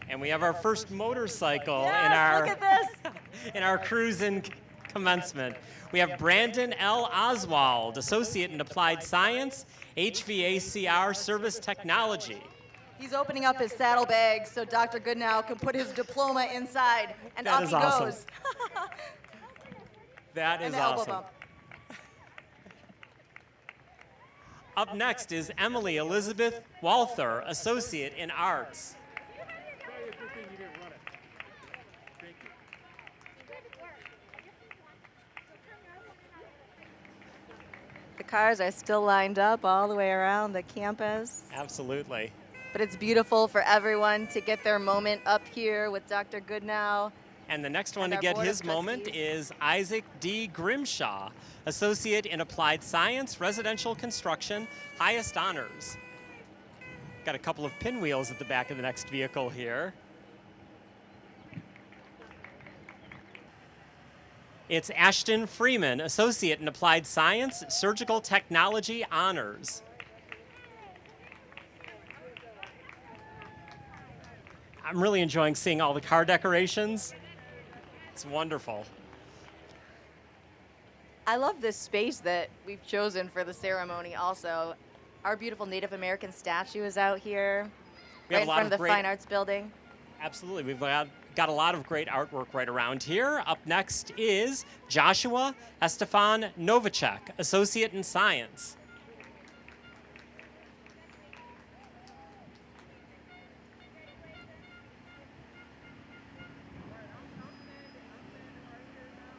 And we have our first motorcycle Yes, in our look at this. in our cruise in commencement. We have Brandon L. Oswald, Associate in Applied Science, HVACR Service Technology. He's opening up his saddlebag so Dr. Goodnow can put his diploma inside, and That off is he awesome. goes. That And is the elbow awesome. bump. Up next is Emily Elizabeth Walther, Associate in Arts. The cars are still lined up all the way around the campus. Absolutely. But it's beautiful for everyone to get their moment up here with Dr. Goodnow. And the next And one to our get Board of his moment Trustees. is Isaac D. Grimshaw, Associate in Applied Science, Residential Construction, highest honors. Got a couple of pinwheels at the back of the next vehicle here. It's Ashton Freeman, Associate in Applied Science, Surgical Technology honors. I'm really enjoying seeing all the car decorations. It's wonderful. I love this space that we've chosen for the ceremony also. Our beautiful Native American statue is out here, We right have in a lot front of of the great, Fine Arts Building. absolutely. We've got a lot of great artwork right around here. Up next is Joshua Estefan Novacek, Associate in Science.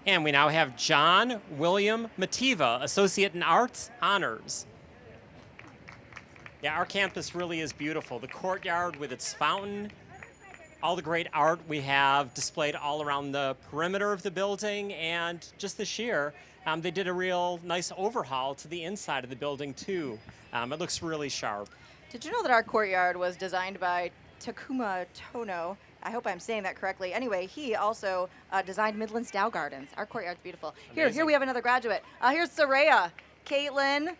And we now have John William Mativa, Associate in Arts, honors. Yeah, our campus really is beautiful. The courtyard with its fountain, all the great art we have displayed all around the perimeter of the building, and just this year, they did a real nice overhaul to the inside of the building too. It looks really sharp. Did you know that our courtyard was designed by Takuma Tono? I hope I'm saying that correctly. Anyway, he also designed Midland Stow Gardens. Our courtyard's beautiful. Here Amazing. we have another graduate. Here's Soraya Caitlin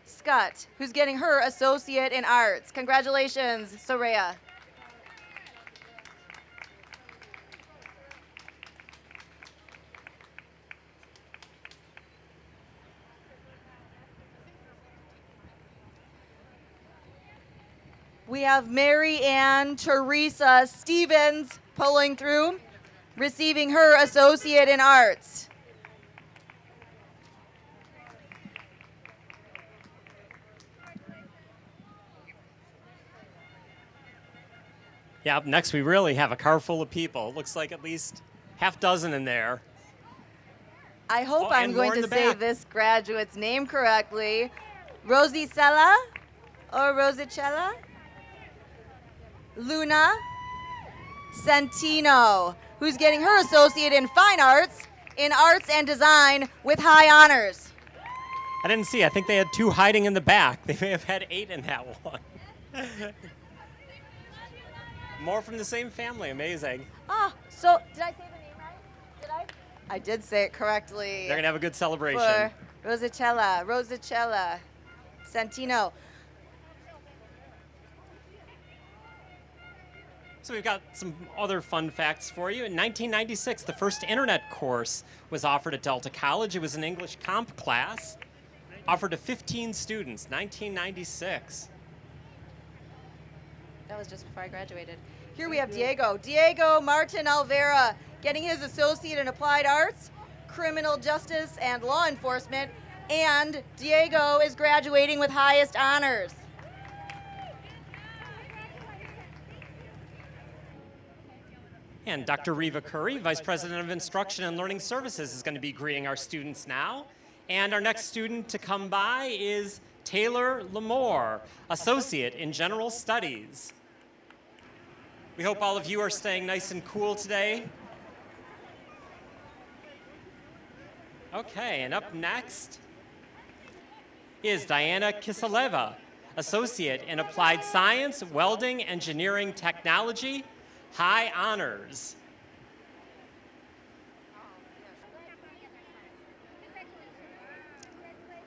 Scott, who's getting her associate in arts. Congratulations, Soraya. We have Mary Ann Teresa Stevens pulling through, receiving her associate in arts. Yeah, up next we really have a car full of people. Looks like at least half dozen in there. I hope Oh, I'm and going more in to the say back. this graduate's name correctly. Rosie Sella or Rosicella, Luna Centino, who's getting her Associate in Fine Arts in Arts and Design with high honors. I didn't see. I think they had 2 hiding in the back. They may have had 8 in that one. More from the same family. Amazing. So did I say the name right? Did I? I did say it correctly. They're going to have a good celebration. For Rosicella Centino. So we've got some other fun facts for you. In 1996, the first internet course was offered at Delta College. It was an English comp class, offered to 15 students, 1996. That was just before I graduated. Here we have Diego Martin Alvera, getting his Associate in Applied Arts, Criminal Justice and Law Enforcement, and Diego is graduating with highest honors. And Dr. Reva Curry, Vice President of Instruction and Learning Services, is going to be greeting our students now. And our next student to come by is Taylor Lamore, Associate in General Studies. We hope all of you are staying nice and cool today. Okay, and up next is Diana Kiseleva, Associate in Applied Science, Welding, Engineering, Technology, high honors.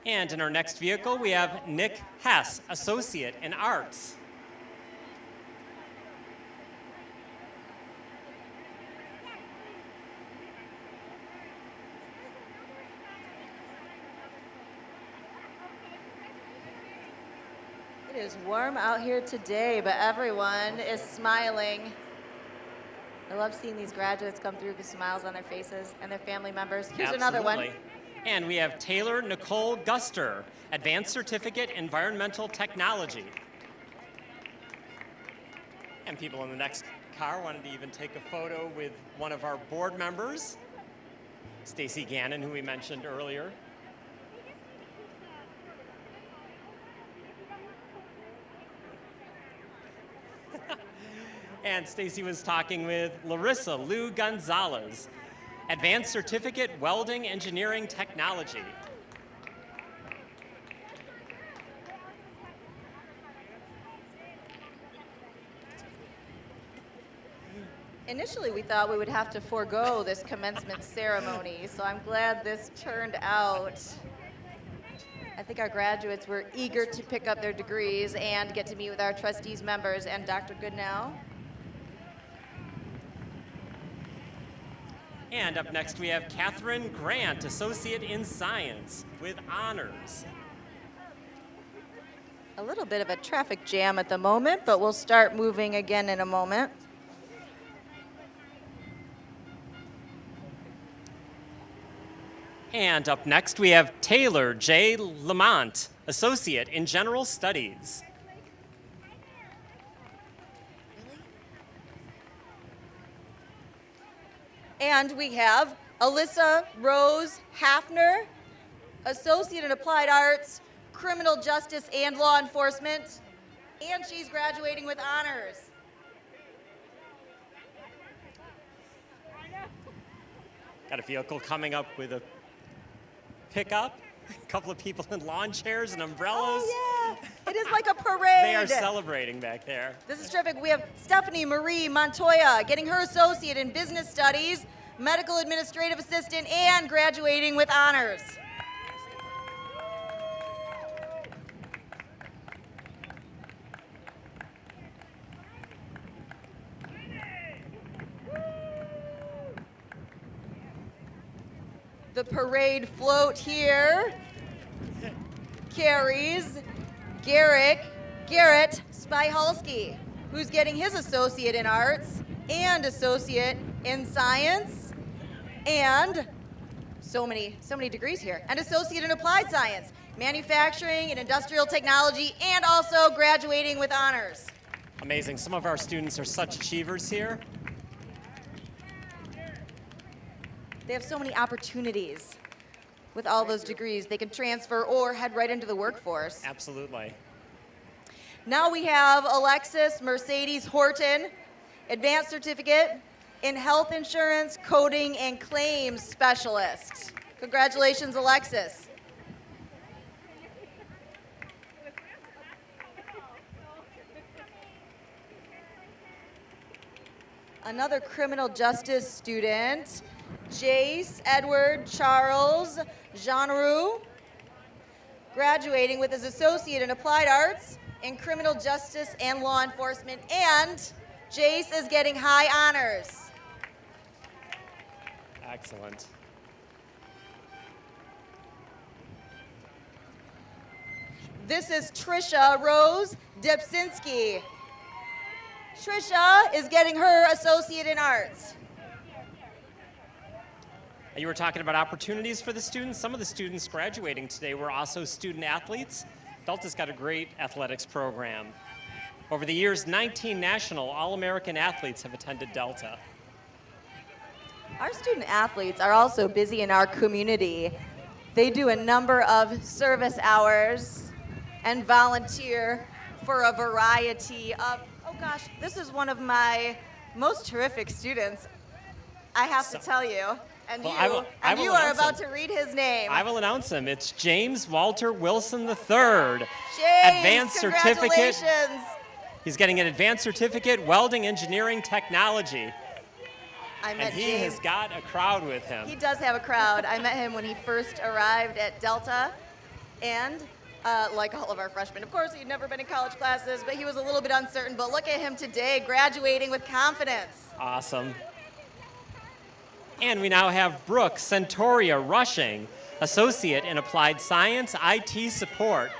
And in our next vehicle, we have Nick Hess, Associate in Arts. It is warm out here today, but everyone is smiling. I love seeing these graduates come through with smiles on their faces and their family members. Here's another one. And we have Taylor Nicole Guster, Advanced Certificate Environmental Technology. And people in the next car wanted to even take a photo with one of our board members, Stacy Gannon, who we mentioned earlier. And Stacy was talking with Larissa Lou Gonzalez, Advanced Certificate Welding Engineering Technology. Initially, we thought we would have to forego this commencement ceremony, so I'm glad this turned out. I think our graduates were eager to pick up their degrees and get to meet with our trustees members and Dr. Goodnow. And up next, we have Catherine Grant, Associate in Science with honors. A little bit of a traffic jam at the moment, but we'll start moving again in a moment. And up next, we have Taylor J. Lamont, Associate in General Studies. And we have Alyssa Rose Hafner, Associate in Applied Arts, Criminal Justice and Law Enforcement, and she's graduating with honors. Got a vehicle coming up with a pickup, a couple of people in lawn chairs and umbrellas. Oh, yeah. It is like a parade. They are celebrating back there. This is terrific. We have Stephanie Marie Montoya getting her Associate in Business Studies, Medical Administrative Assistant, and graduating with honors. The parade float here carries Garrett Spyhalski, who's getting his Associate in Arts and Associate in Science, and so many degrees here, and Associate in Applied Science, Manufacturing and Industrial Technology, and also graduating with honors. Amazing. Some of our students are such achievers here. They have so many opportunities with all those degrees. They can transfer or head right into the workforce. Absolutely. Now we have Alexis Mercedes Horton, Advanced Certificate in Health Insurance, Coding, and Claims Specialist. Congratulations, Alexis. Another criminal justice student, Jace Edward Charles Jeanroux, graduating with his associate in applied arts in criminal justice and law enforcement, and Jace is getting high honors. Excellent. This is Trisha Rose Depsinski. Trisha is getting her associate in arts. You were talking about opportunities for the students. Some of the students graduating today were also student athletes. Delta's got a great athletics program. Over the years, 19 national All-American athletes have attended Delta. Our student athletes are also busy in our community. They do a number of service hours and volunteer for a variety of, oh gosh, this is one of my most terrific students, I have to tell you. And Well, you, I will you are announce about him. to read his name. I will announce him. It's James Walter Wilson III. James, Advanced certificate. congratulations. He's getting an advanced certificate, welding engineering technology. I met And he James. has got a crowd with him. He does have a crowd. I met him when he first arrived at Delta, and like all of our freshmen, of course, he'd never been in college classes, but he was a little bit uncertain. But look at him today, graduating with confidence. Awesome. And we now have Brooke Centoria Rushing, Associate in Applied Science, IT Support.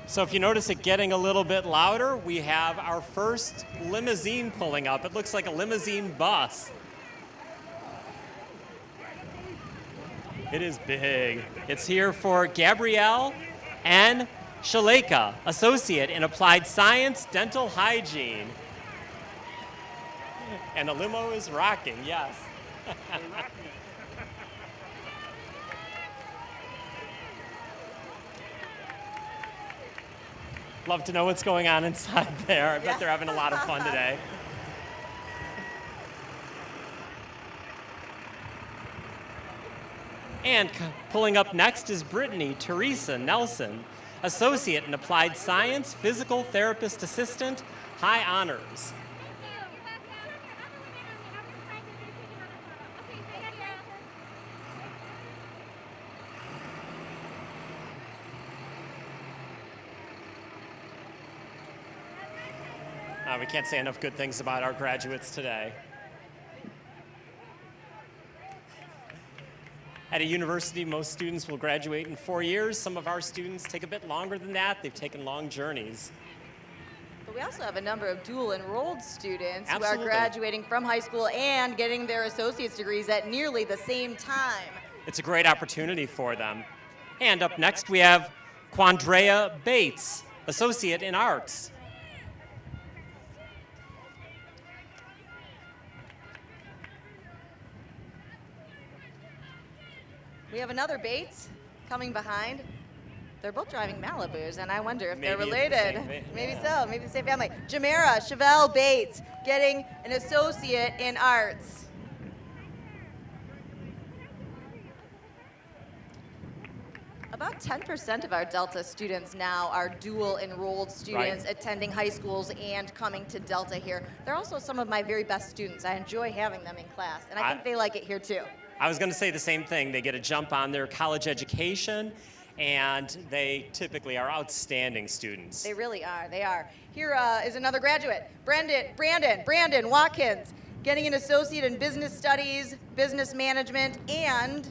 So if you notice it getting a little bit louder, we have our first limousine pulling up. It looks like a limousine bus. It is big. It's here for Gabrielle and Shaleka, Associate in Applied Science, Dental Hygiene. And the limo is rocking, yes. Love to know what's going on inside there. I bet they're having a lot of fun today. And pulling up next is Brittany Teresa Nelson, Associate in Applied Science, Physical Therapist Assistant, High Honors. We can't say enough good things about our graduates today. At a university, most students will graduate in 4 years. Some of our students take a bit longer than that. They've taken long journeys. But we also have a number of dual enrolled students Absolutely. who are graduating from high school and getting their associate's degrees at nearly the same time. It's a great opportunity for them. And up next, we have Quandrea Bates, Associate in Arts. We have another Bates coming behind. They're both driving Malibus, and I wonder if they're Maybe it's the related. same Maybe yeah. so, maybe the same family. Jamera Chevelle Bates getting an associate in arts. About 10% of our Delta students now are dual enrolled students attending high schools and coming to Delta here. They're also some of my very best students. I enjoy having them in class, and I think they like it here too. I was going to say the same thing. They get a jump on their college education, and they typically are outstanding students. They really are. They are. Here is another graduate, Brandon Watkins, getting an associate in business studies, business management, and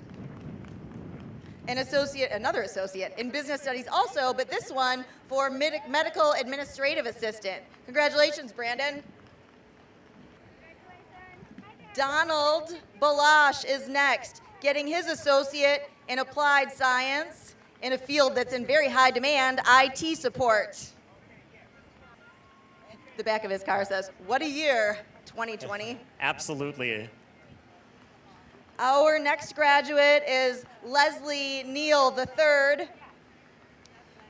another associate in business studies also, but this one for medical administrative assistant. Congratulations, Brandon. Donald Balash is next, getting his associate in applied science in a field that's in very high demand, IT support. The back of his car says, what a year, 2020. Absolutely. Our next graduate is Leslie Neal III,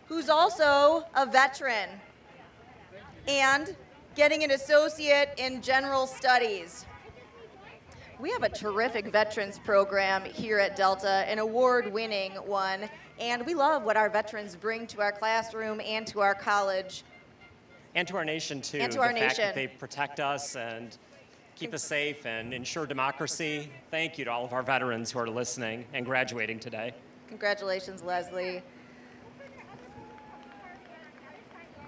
who's also a veteran and getting an associate in general studies. We have a terrific veterans program here at Delta, an award-winning one, and we love what our veterans bring to our classroom and to our college. And to our nation, too. And to our the fact nation. that they protect us and keep us safe and ensure democracy. Thank you to all of our veterans who are listening and graduating today. Congratulations, Leslie.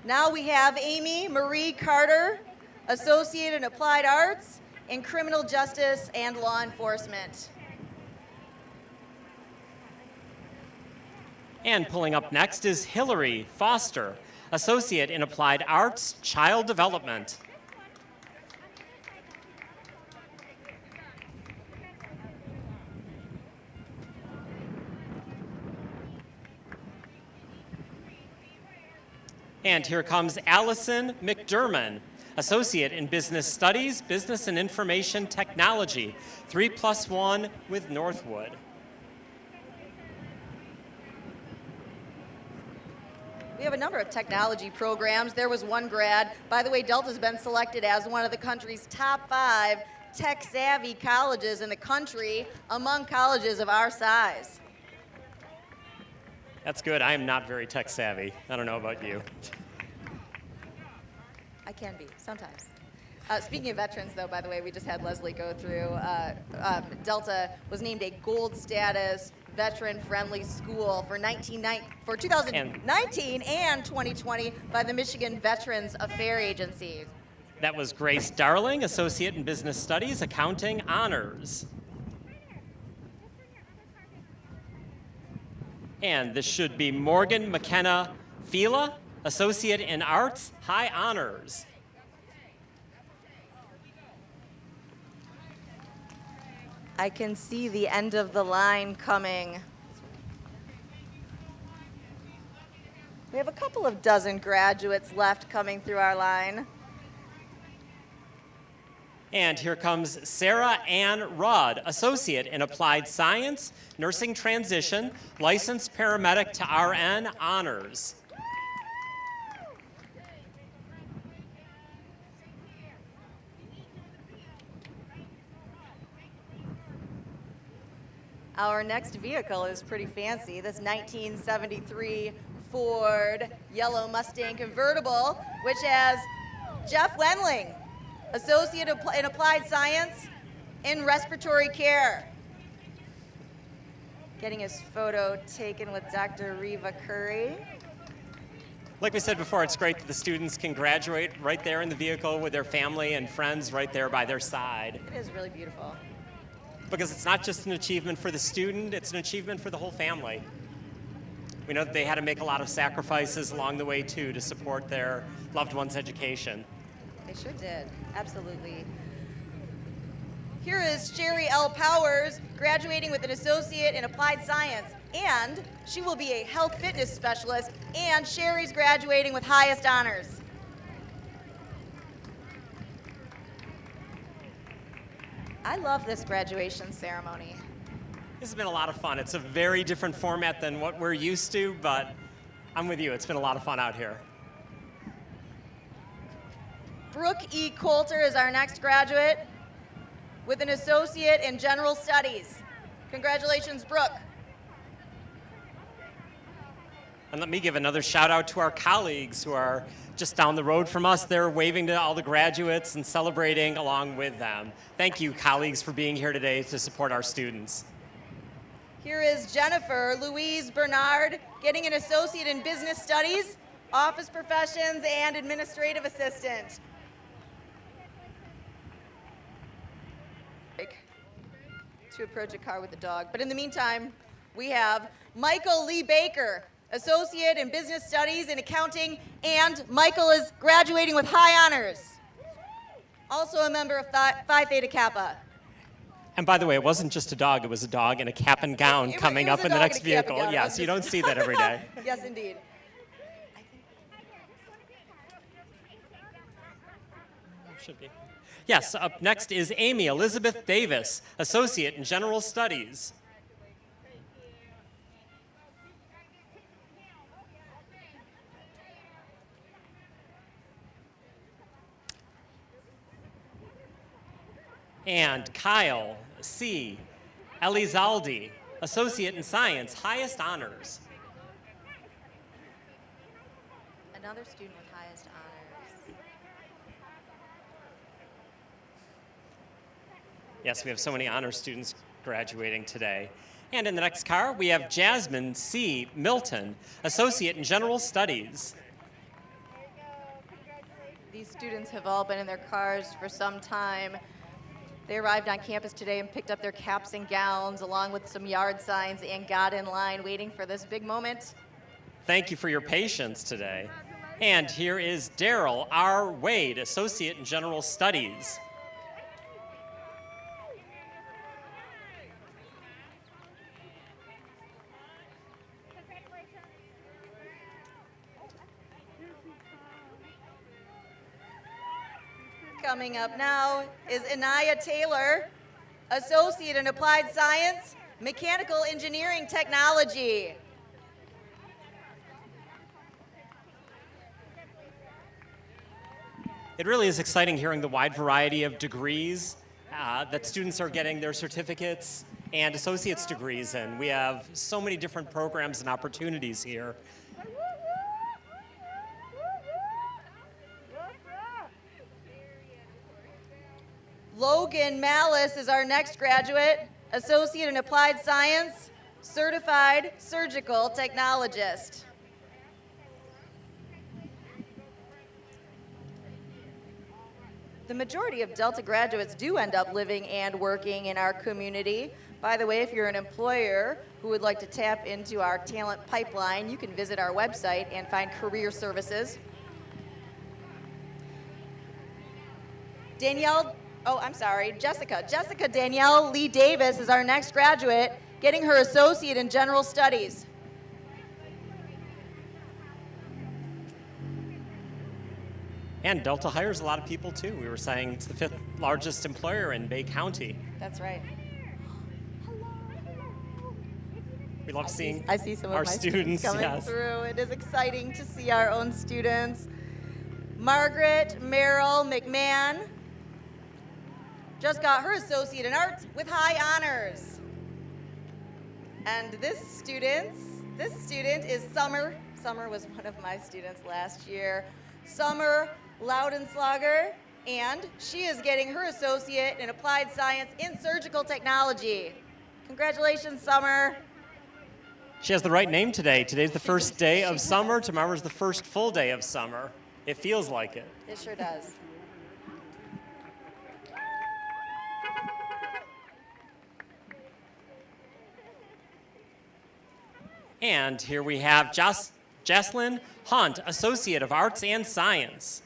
Now we have Amy Marie Carter, Associate in Applied Arts in Criminal Justice and Law Enforcement. And pulling up next is Hillary Foster, Associate in Applied Arts, Child Development. And here comes Allison McDermott, Associate in Business Studies, Business and Information Technology, 3+1 with Northwood. We have a number of technology programs. There was one grad. By the way, Delta's been selected as one of the country's top 5 tech-savvy colleges in the country among colleges of our size. That's good. I am not very tech savvy. I don't know about you. I can be, sometimes. Speaking of veterans, though, by the way, we just had Leslie go through. Delta was named a gold status veteran-friendly school for 2019 and 2020 by the Michigan Veterans Affairs Agency. That was Grace Darling, Associate in Business Studies, Accounting Honors. And this should be Morgan McKenna Fila, Associate in Arts, High Honors. I can see the end of the line coming. We have a couple of dozen graduates left coming through our line. And here comes Sarah Ann Rudd, Associate in Applied Science, Nursing Transition, Licensed Paramedic to RN Honors. Our next vehicle is pretty fancy. This 1973 Ford Yellow Mustang convertible, which has Jeff Wendling, Associate in Applied Science in Respiratory Care. Getting his photo taken with Dr. Reva Curry. Like we said before, it's great that the students can graduate right there in the vehicle with their family and friends right there by their side. It is really beautiful. Because it's not just an achievement for the student, it's an achievement for the whole family. We know that they had to make a lot of sacrifices along the way, too, to support their loved one's education. They sure did, absolutely. Here is Sherry L. Powers, graduating with an Associate in Applied Science, and she will be a health fitness specialist, and Sherry's graduating with highest honors. I love this graduation ceremony. This has been a lot of fun. It's a very different format than what we're used to, but I'm with you. It's been a lot of fun out here. Brooke E. Coulter is our next graduate with an Associate in General Studies. Congratulations, Brooke. And let me give another shout out to our colleagues who are just down the road from us. They're waving to all the graduates and celebrating along with them. Thank you, colleagues, for being here today to support our students. Here is Jennifer Louise Bernard, getting an Associate in Business Studies, Office Professions, and Administrative Assistant. To approach a car with a dog. But in the meantime, we have Michael Lee Baker, Associate in Business Studies and Accounting, and Michael is graduating with high honors. Also a member of Phi Theta Kappa. And by the way, it wasn't just a dog, it was a dog in a cap and gown coming up in the next vehicle. Yes, you don't see that every day. Yes, indeed. Should be. Yes, up next is Amy Elizabeth Davis, Associate in General Studies. And Kyle C. Elizaldi, Associate in Science, highest honors. Another student with highest honors. Yes, we have so many honor students graduating today. And in the next car, we have Jasmine C. Milton, Associate in General Studies. These students have all been in their cars for some time. They arrived on campus today and picked up their caps and gowns along with some yard signs and got in line waiting for this big moment. Thank you for your patience today. And here is Daryl R. Wade, Associate in General Studies. Coming up now is Anaya Taylor, Associate in Applied Science, Mechanical Engineering Technology. It really is exciting hearing the wide variety of degrees that students are getting their certificates and associate's degrees in. We have so many different programs and opportunities here. Logan Malice is our next graduate, Associate in Applied Science, Certified Surgical Technologist. The majority of Delta graduates do end up living and working in our community. By the way, if you're an employer who would like to tap into our talent pipeline, you can visit our website and find career services. Jessica Danielle Lee Davis is our next graduate, getting her associate in general studies. And Delta hires a lot of people too. We were saying it's the 5th largest employer in Bay County. That's right. We love seeing I see some of our my students coming yes. through. It is exciting to see our own students. Margaret Merrill McMahon just got her associate in arts with high honors. And this student is Summer. Summer was one of my students last year. Summer Laudenslager, and she is getting her associate in applied science in surgical technology. Congratulations, Summer. She has the right name today. Today's the first day of summer. Tomorrow's the first full day of summer. It feels like it. It sure does. And here we have Jocelyn Hunt, Associate of Arts and Science.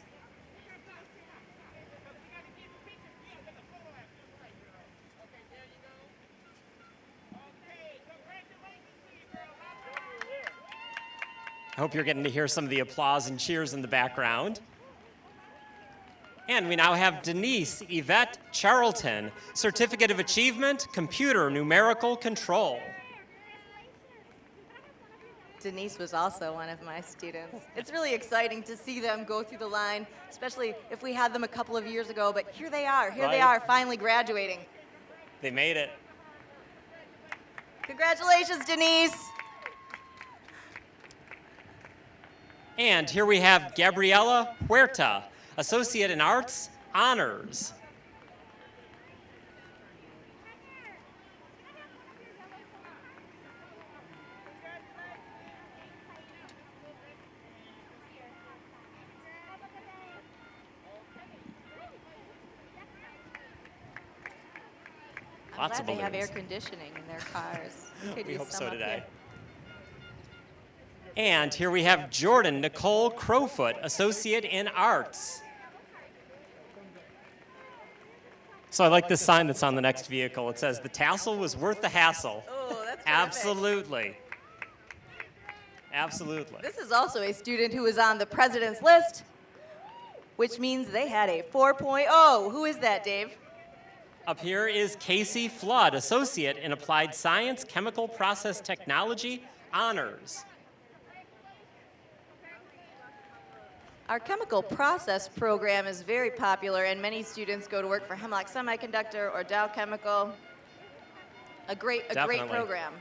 I hope you're getting to hear some of the applause and cheers in the background. And we now have Denise Yvette Charlton, Certificate of Achievement, Computer Numerical Control. Denise was also one of my students. It's really exciting to see them go through the line, especially if we had them a couple of years ago, but here they are, finally graduating. They made it. Congratulations, Denise. And here we have Gabriela Huerta, Associate in Arts, Honors. I'm Lots of glad they have balloons. air conditioning in their cars. Could We use hope some so up today. here. And here we have Jordan Nicole Crowfoot, Associate in Arts. So I like this sign that's on the next vehicle. It says, "The tassel was worth the hassle." Oh, that's perfect. Absolutely. Absolutely. This is also a student who is on the president's list. which means they had a 4.0. Who is that, Dave? Up here is Casey Flood, Associate in Applied Science, Chemical Process Technology, Honors. Our chemical process program is very popular, and many students go to work for Hemlock Semiconductor or Dow Chemical. A great program.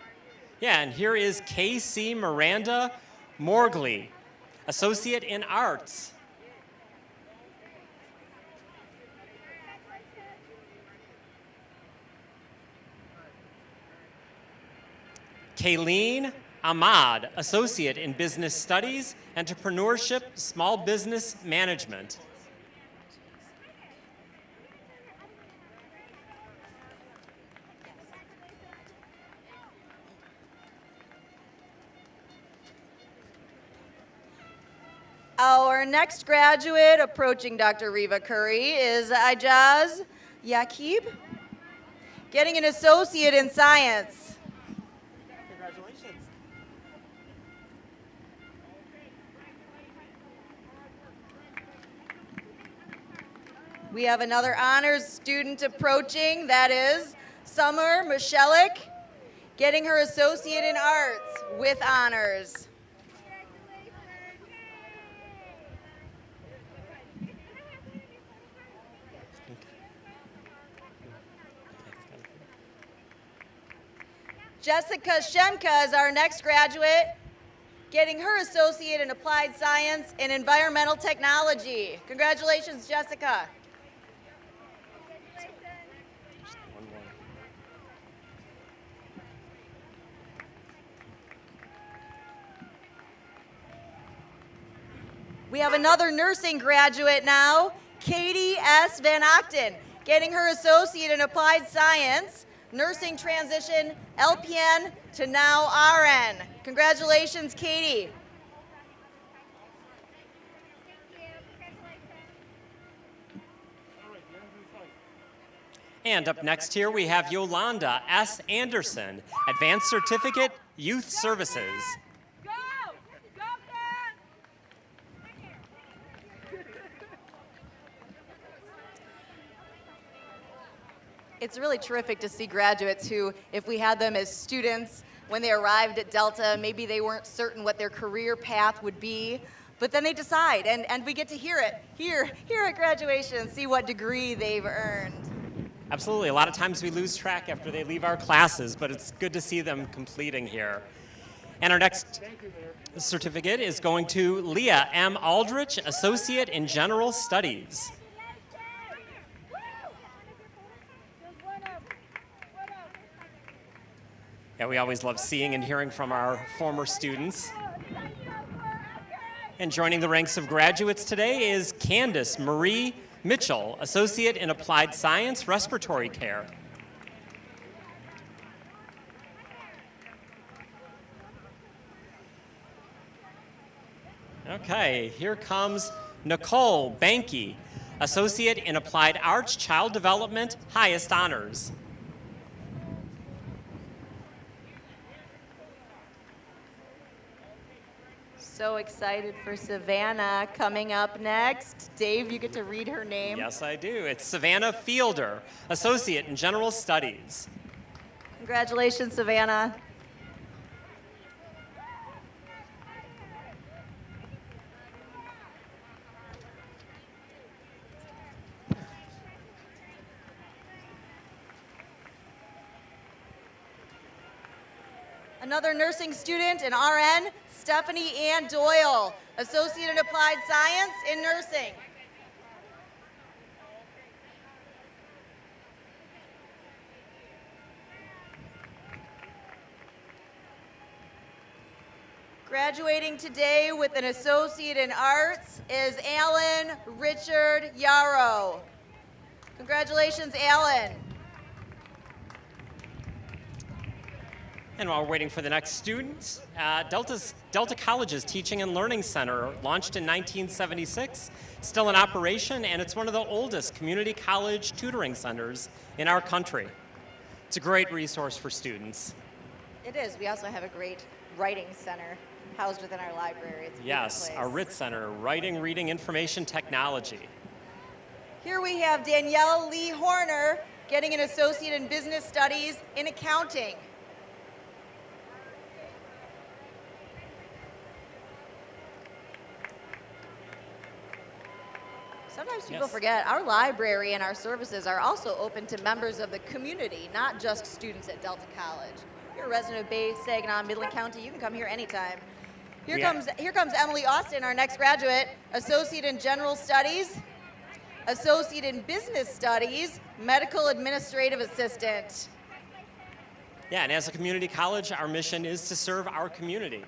Yeah, and here is K.C. Miranda Morgley, Associate in Arts. Kayleen Ahmad, Associate in Business Studies, Entrepreneurship, Small Business Management. Our next graduate approaching Dr. Reva Curry is Ijaz Yaqib, getting an associate in science. Congratulations. We have another honors student approaching. That is Summer Michelik, getting her associate in arts with honors. Jessica Shemka is our next graduate, getting her associate in applied science and environmental technology. Congratulations, Jessica. We have another nursing graduate now, Katie S. Van Octen, getting her associate in applied science, nursing transition, LPN to now RN. Congratulations, Katie. And up next here we have Yolanda S. Anderson, Advanced Certificate, Youth Services. It's really terrific to see graduates who, if we had them as students when they arrived at Delta, maybe they weren't certain what their career path would be, but then they decide, and we get to hear it here at graduation, see what degree they've earned. Absolutely. A lot of times we lose track after they leave our classes, but it's good to see them completing here. And our next certificate is going to Leah M. Aldrich, Associate in General Studies. Yeah, we always love seeing and hearing from our former students. And joining the ranks of graduates today is Candace Marie Mitchell, Associate in Applied Science, Respiratory Care. Okay, here comes Nicole Banky, Associate in Applied Arts, Child Development, highest honors. So excited for Savannah coming up next. Dave, you get to read her name. Yes, I do. It's Savannah Fielder, Associate in General Studies. Congratulations, Savannah. Another nursing student, an RN, Stephanie Ann Doyle, Associate in Applied Science in Nursing. Graduating today with an Associate in Arts is Alan Richard Yarrow. Congratulations, Alan. And while we're waiting for the next students, Delta College's Teaching and Learning Center launched in 1976, still in operation, and it's one of the oldest community college tutoring centers in our country. It's a great resource for students. It is. We also have a great writing center housed within our library. It's a Yes, beautiful our place. RIT Center, Writing, Reading, Information Technology. Here we have Danielle Lee Horner getting an associate in business studies in accounting. Sometimes people Yes. forget our library and our services are also open to members of the community, not just students at Delta College. If you're a resident of Bay, Saginaw, Midland County, you can come here anytime. Here comes Emily Austin, our next graduate, associate in general studies, associate in business studies, medical administrative assistant. Yeah, and as a community college, our mission is to serve our community.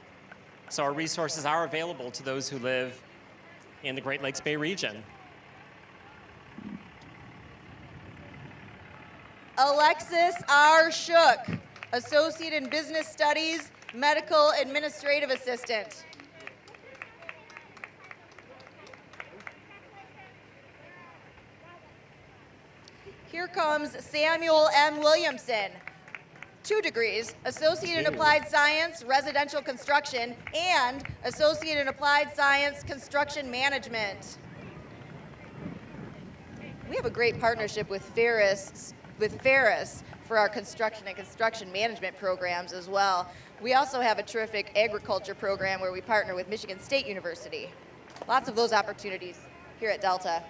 So our resources are available to those who live in the Great Lakes Bay region. Alexis R. Shook, associate in business studies, medical administrative assistant. Here comes Samuel M. Williamson, 2 degrees, associate in applied science, residential construction, and associate in applied science, construction management. We have a great partnership with Ferris for our construction and construction management programs as well. We also have a terrific agriculture program where we partner with Michigan State University. Lots of those opportunities here at Delta.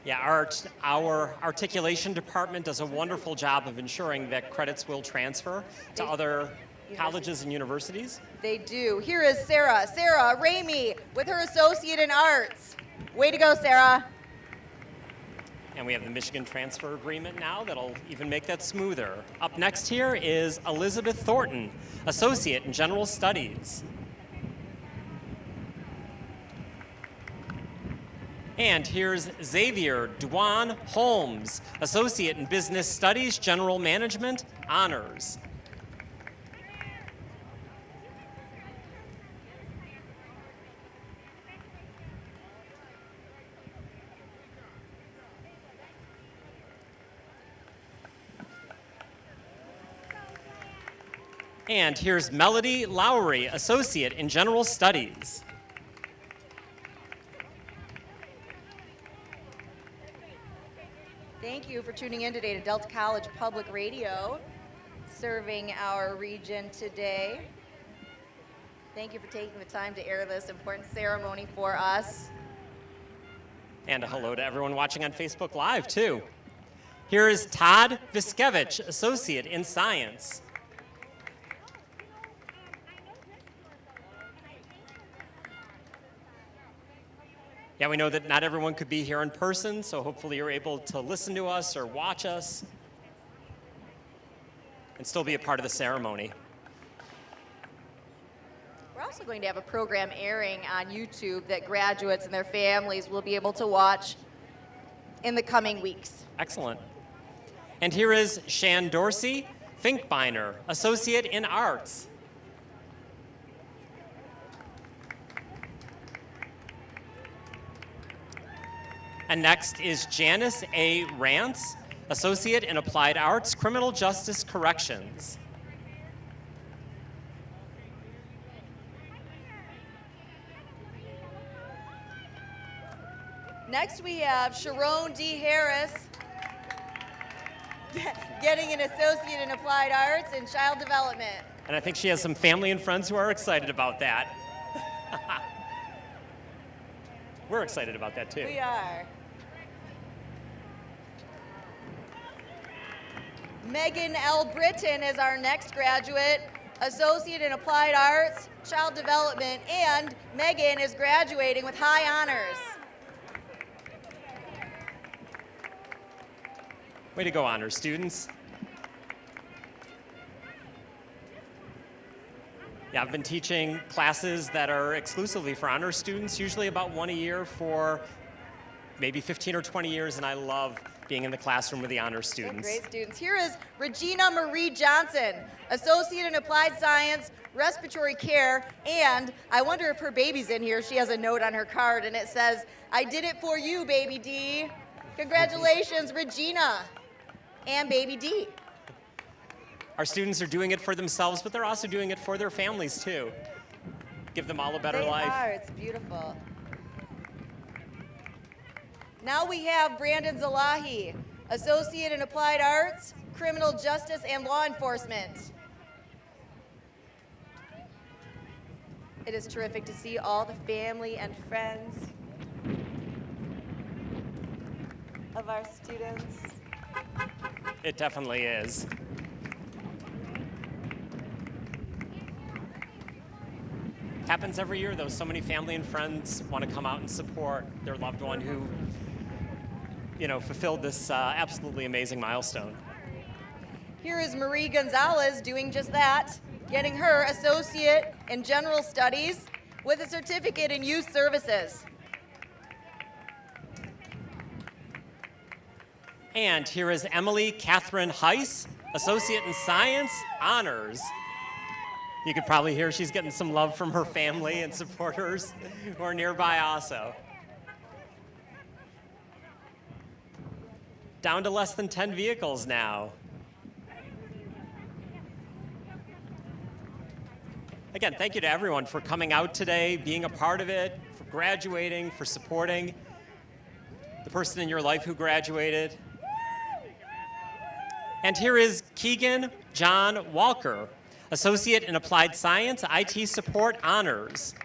Yeah, our articulation department does a wonderful job of ensuring that credits will transfer to other colleges and universities. They do. Here is Sarah Ramey with her associate in arts. Way to go, Sarah. And we have the Michigan Transfer Agreement now that'll even make that smoother. Up next here is Elizabeth Thornton, Associate in General Studies. And here's Xavier Duan Holmes, Associate in Business Studies, General Management, Honors. And here's Melody Lowry, Associate in General Studies. Thank you for tuning in today to Delta College Public Radio, serving our region today. Thank you for taking the time to air this important ceremony for us. And a hello to everyone watching on Facebook Live, too. Here is Todd Viskevich, Associate in Science. Yeah, we know that not everyone could be here in person, so hopefully you're able to listen to us or watch us and still be a part of the ceremony. We're also going to have a program airing on YouTube that graduates and their families will be able to watch in the coming weeks. Excellent. And here is Shan Dorsey, Finkbeiner, Associate in Arts. And next is Janice A. Rance, Associate in Applied Arts, Criminal Justice Corrections. Next we have Sharon D. Harris, getting an associate in applied arts and child development. And I think she has some family and friends who are excited about that. We're excited about that too. We are. Megan L. Britton is our next graduate, associate in applied arts, child development, and Megan is graduating with high honors. Way to go, honors students. Yeah, I've been teaching classes that are exclusively for honors students, usually about one a year for maybe 15 or 20 years, and I love being in the classroom with the honors students. Great students. Here is Regina Marie Johnson, associate in applied science, respiratory care, and I wonder if her baby's in here. She has a note on her card, and it says, "I did it for you, baby D." Congratulations, Regina and baby D. Our students are doing it for themselves, but they're also doing it for their families too. give them all a better They life. are. It's beautiful. Now we have Brandon Zalahi, Associate in Applied Arts, Criminal Justice and Law Enforcement. It is terrific to see all the family and friends of our students. It definitely is. Happens every year, though. So many family and friends want to come out and support their loved one who, fulfilled this absolutely amazing milestone. Here is Marie Gonzalez doing just that, getting her Associate in General Studies with a Certificate in Youth Services. And here is Emily Catherine Heiss, Associate in Science, Honors. You could probably hear she's getting some love from her family and supporters who are nearby also. Down to less than 10 vehicles now. Again, thank you to everyone for coming out today, being a part of it, for graduating, for supporting the person in your life who graduated. And here is Keegan John Walker, Associate in Applied Science, IT Support Honors.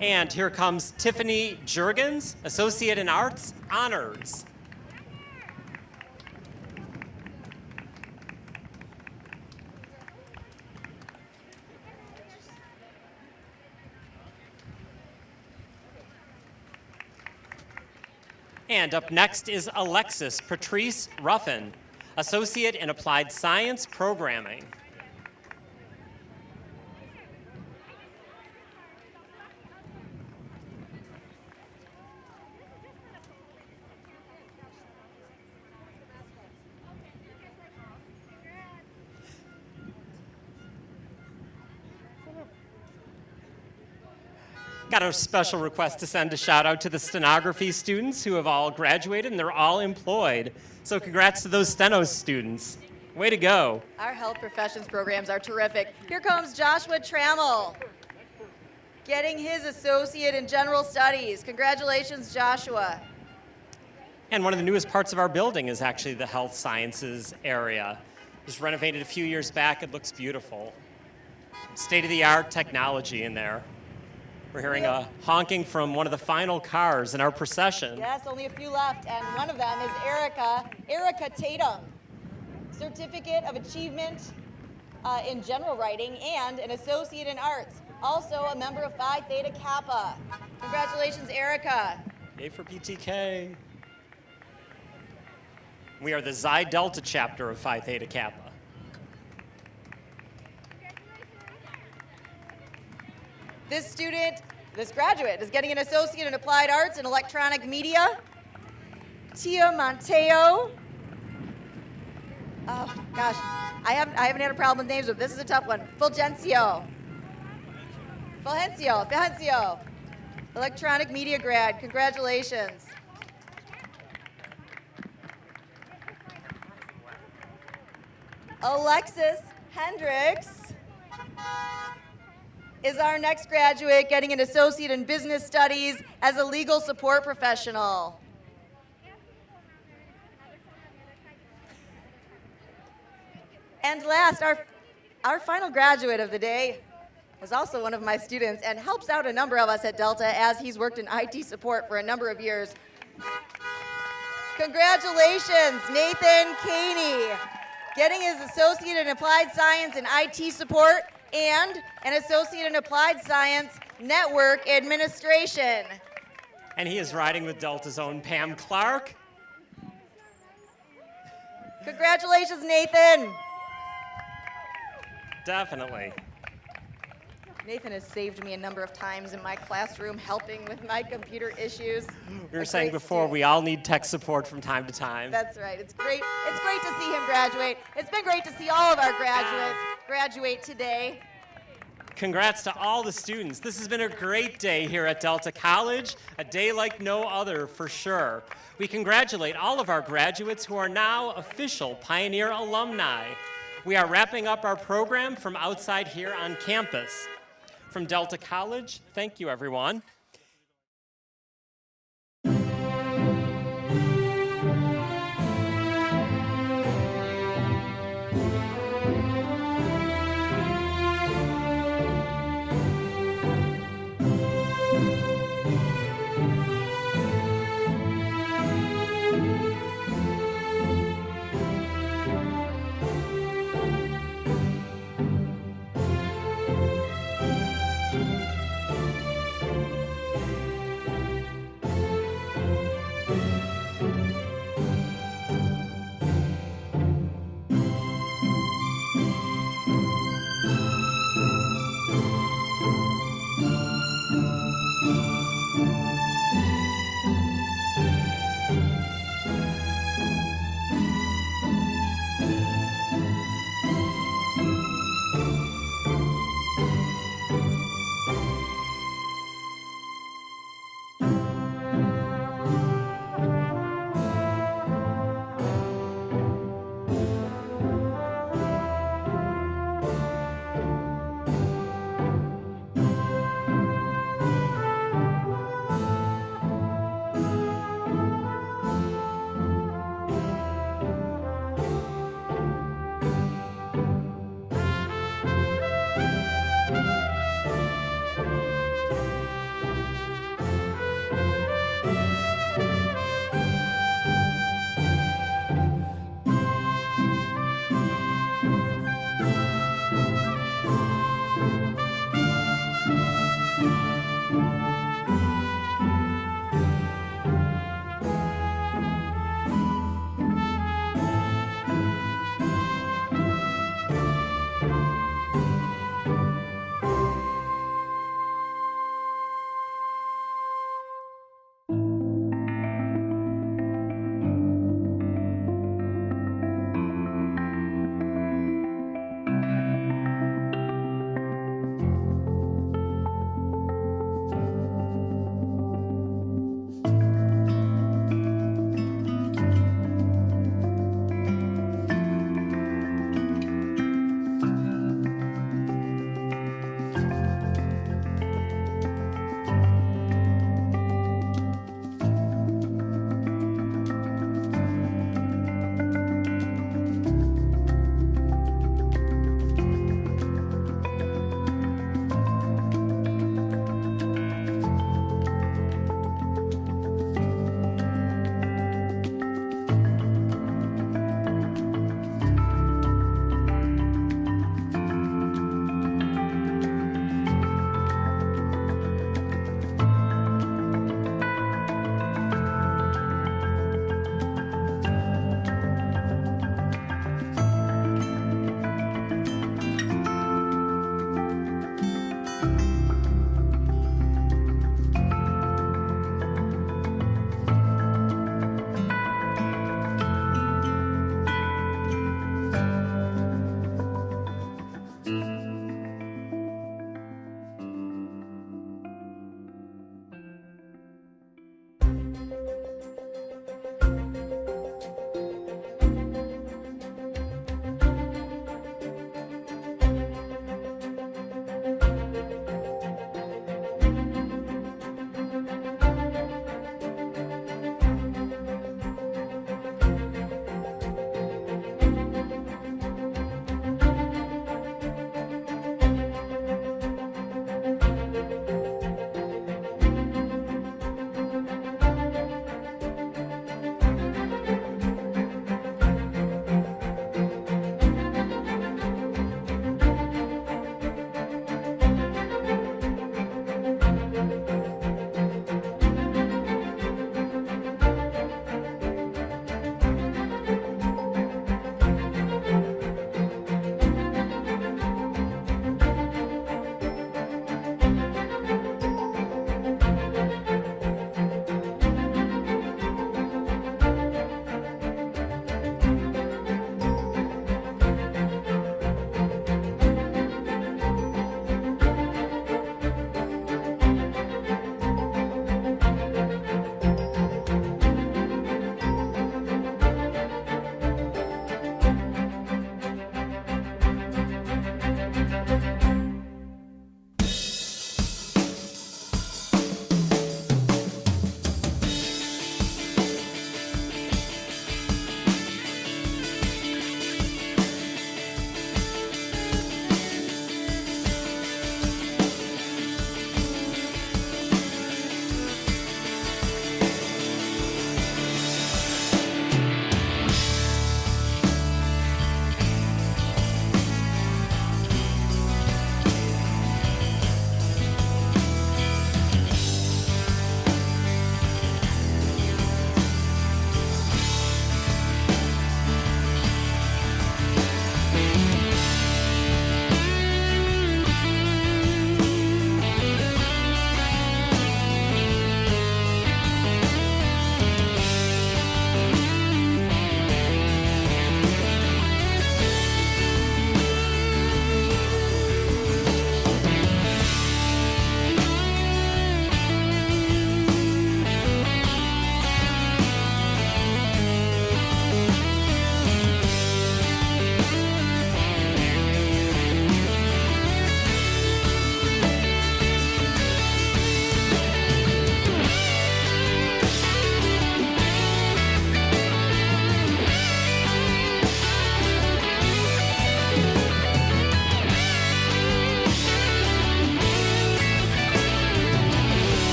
And here comes Tiffany Jurgens, Associate in Arts, Honors. And up next is Alexis Patrice Ruffin, Associate in Applied Science Programming. Got a special request to send a shout out to the stenography students who have all graduated and they're all employed. So congrats to those steno students. Way to go. Our health professions programs are terrific. Here comes Joshua Trammell, getting his Associate in General Studies. Congratulations, Joshua. And one of the newest parts of our building is actually the health sciences area. It was renovated a few years back. It looks beautiful. State-of-the-art technology in there. We're hearing a honking from one of the final cars in our procession. Yes, only a few left, and one of them is Erica Tatum, Certificate of Achievement in General Writing and an Associate in Arts, also a member of Phi Theta Kappa. Congratulations, Erica. Yay for PTK. We are the Xi Delta chapter of Phi Theta Kappa. This graduate is getting an Associate in Applied Arts in Electronic Media. Tia Monteo. Oh, gosh. I haven't had a problem with names, but this is a tough one. Fulgencio. Electronic Media grad. Congratulations. Alexis Hendricks is our next graduate, getting an Associate in Business Studies as a legal support professional. And last, our final graduate of the day is also one of my students and helps out a number of us at Delta as he's worked in IT support for a number of years. Congratulations, Nathan Caney, getting his Associate in Applied Science in IT support and an Associate in Applied Science Network Administration. And he is riding with Delta's own Pam Clark. Congratulations, Nathan. Definitely. Nathan has saved me a number of times in my classroom helping with my computer issues. We were saying before, we all need tech support from time to time. That's right. It's great to see him graduate. It's been great to see all of our graduates graduate today. Congrats to all the students. This has been a great day here at Delta College, a day like no other for sure. We congratulate all of our graduates who are now official Pioneer alumni. We are wrapping up our program from outside here on campus. From Delta College, thank you everyone.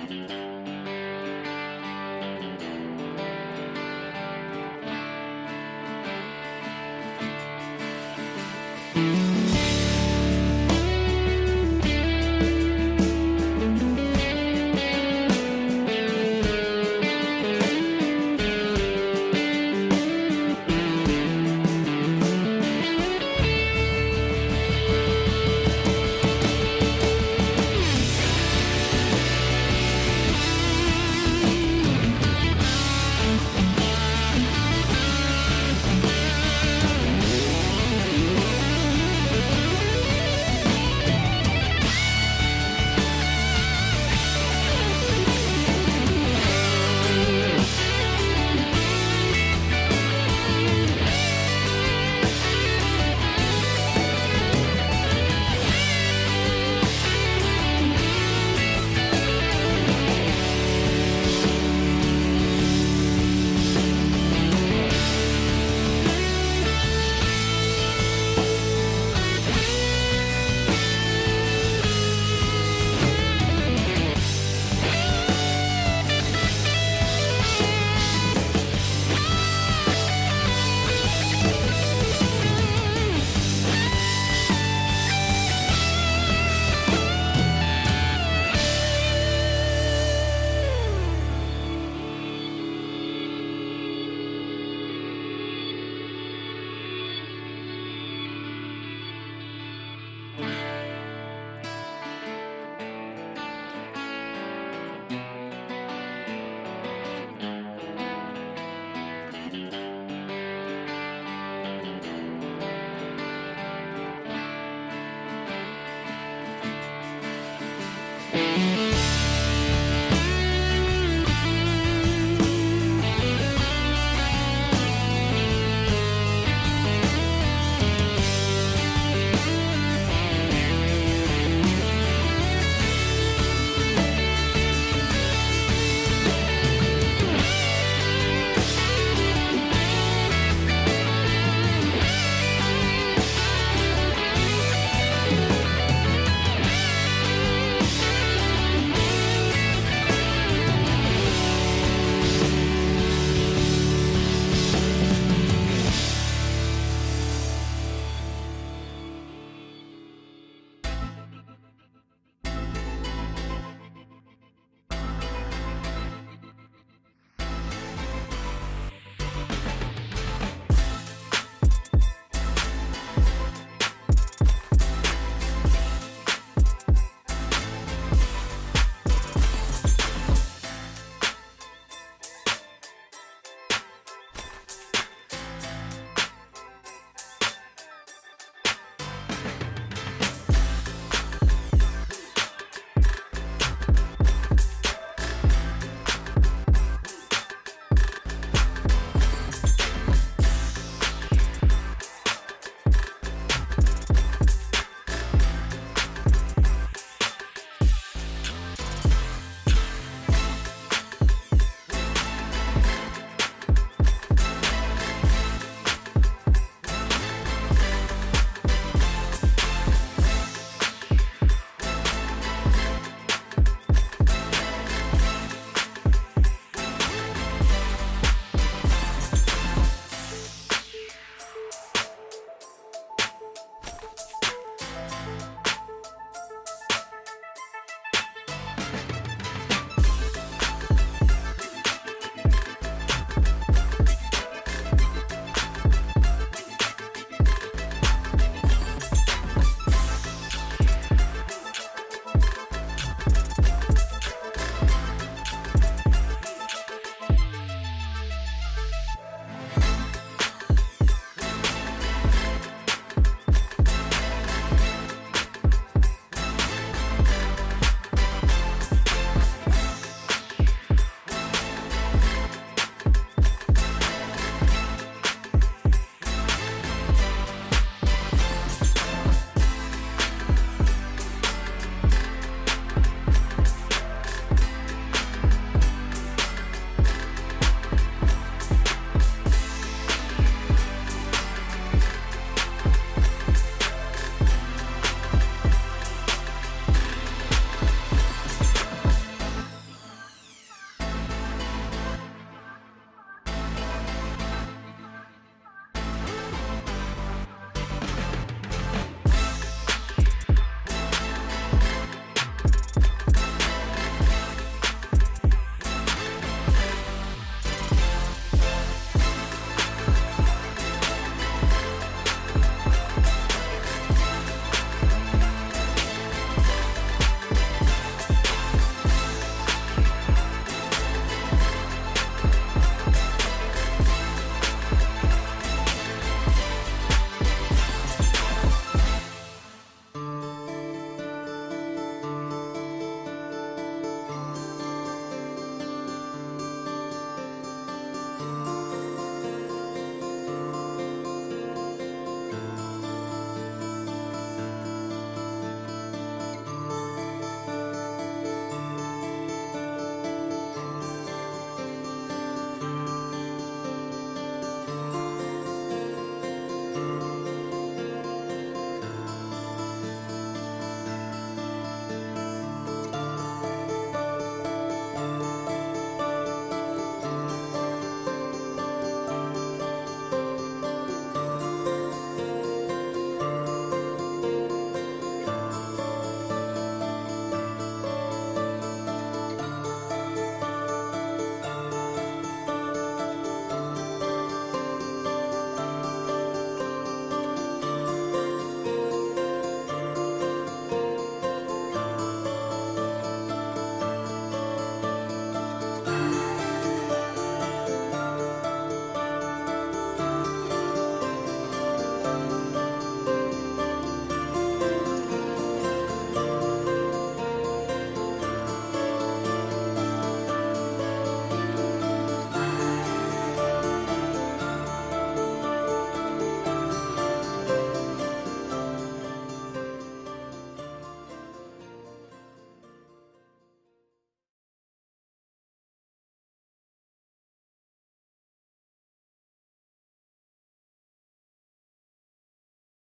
Bye.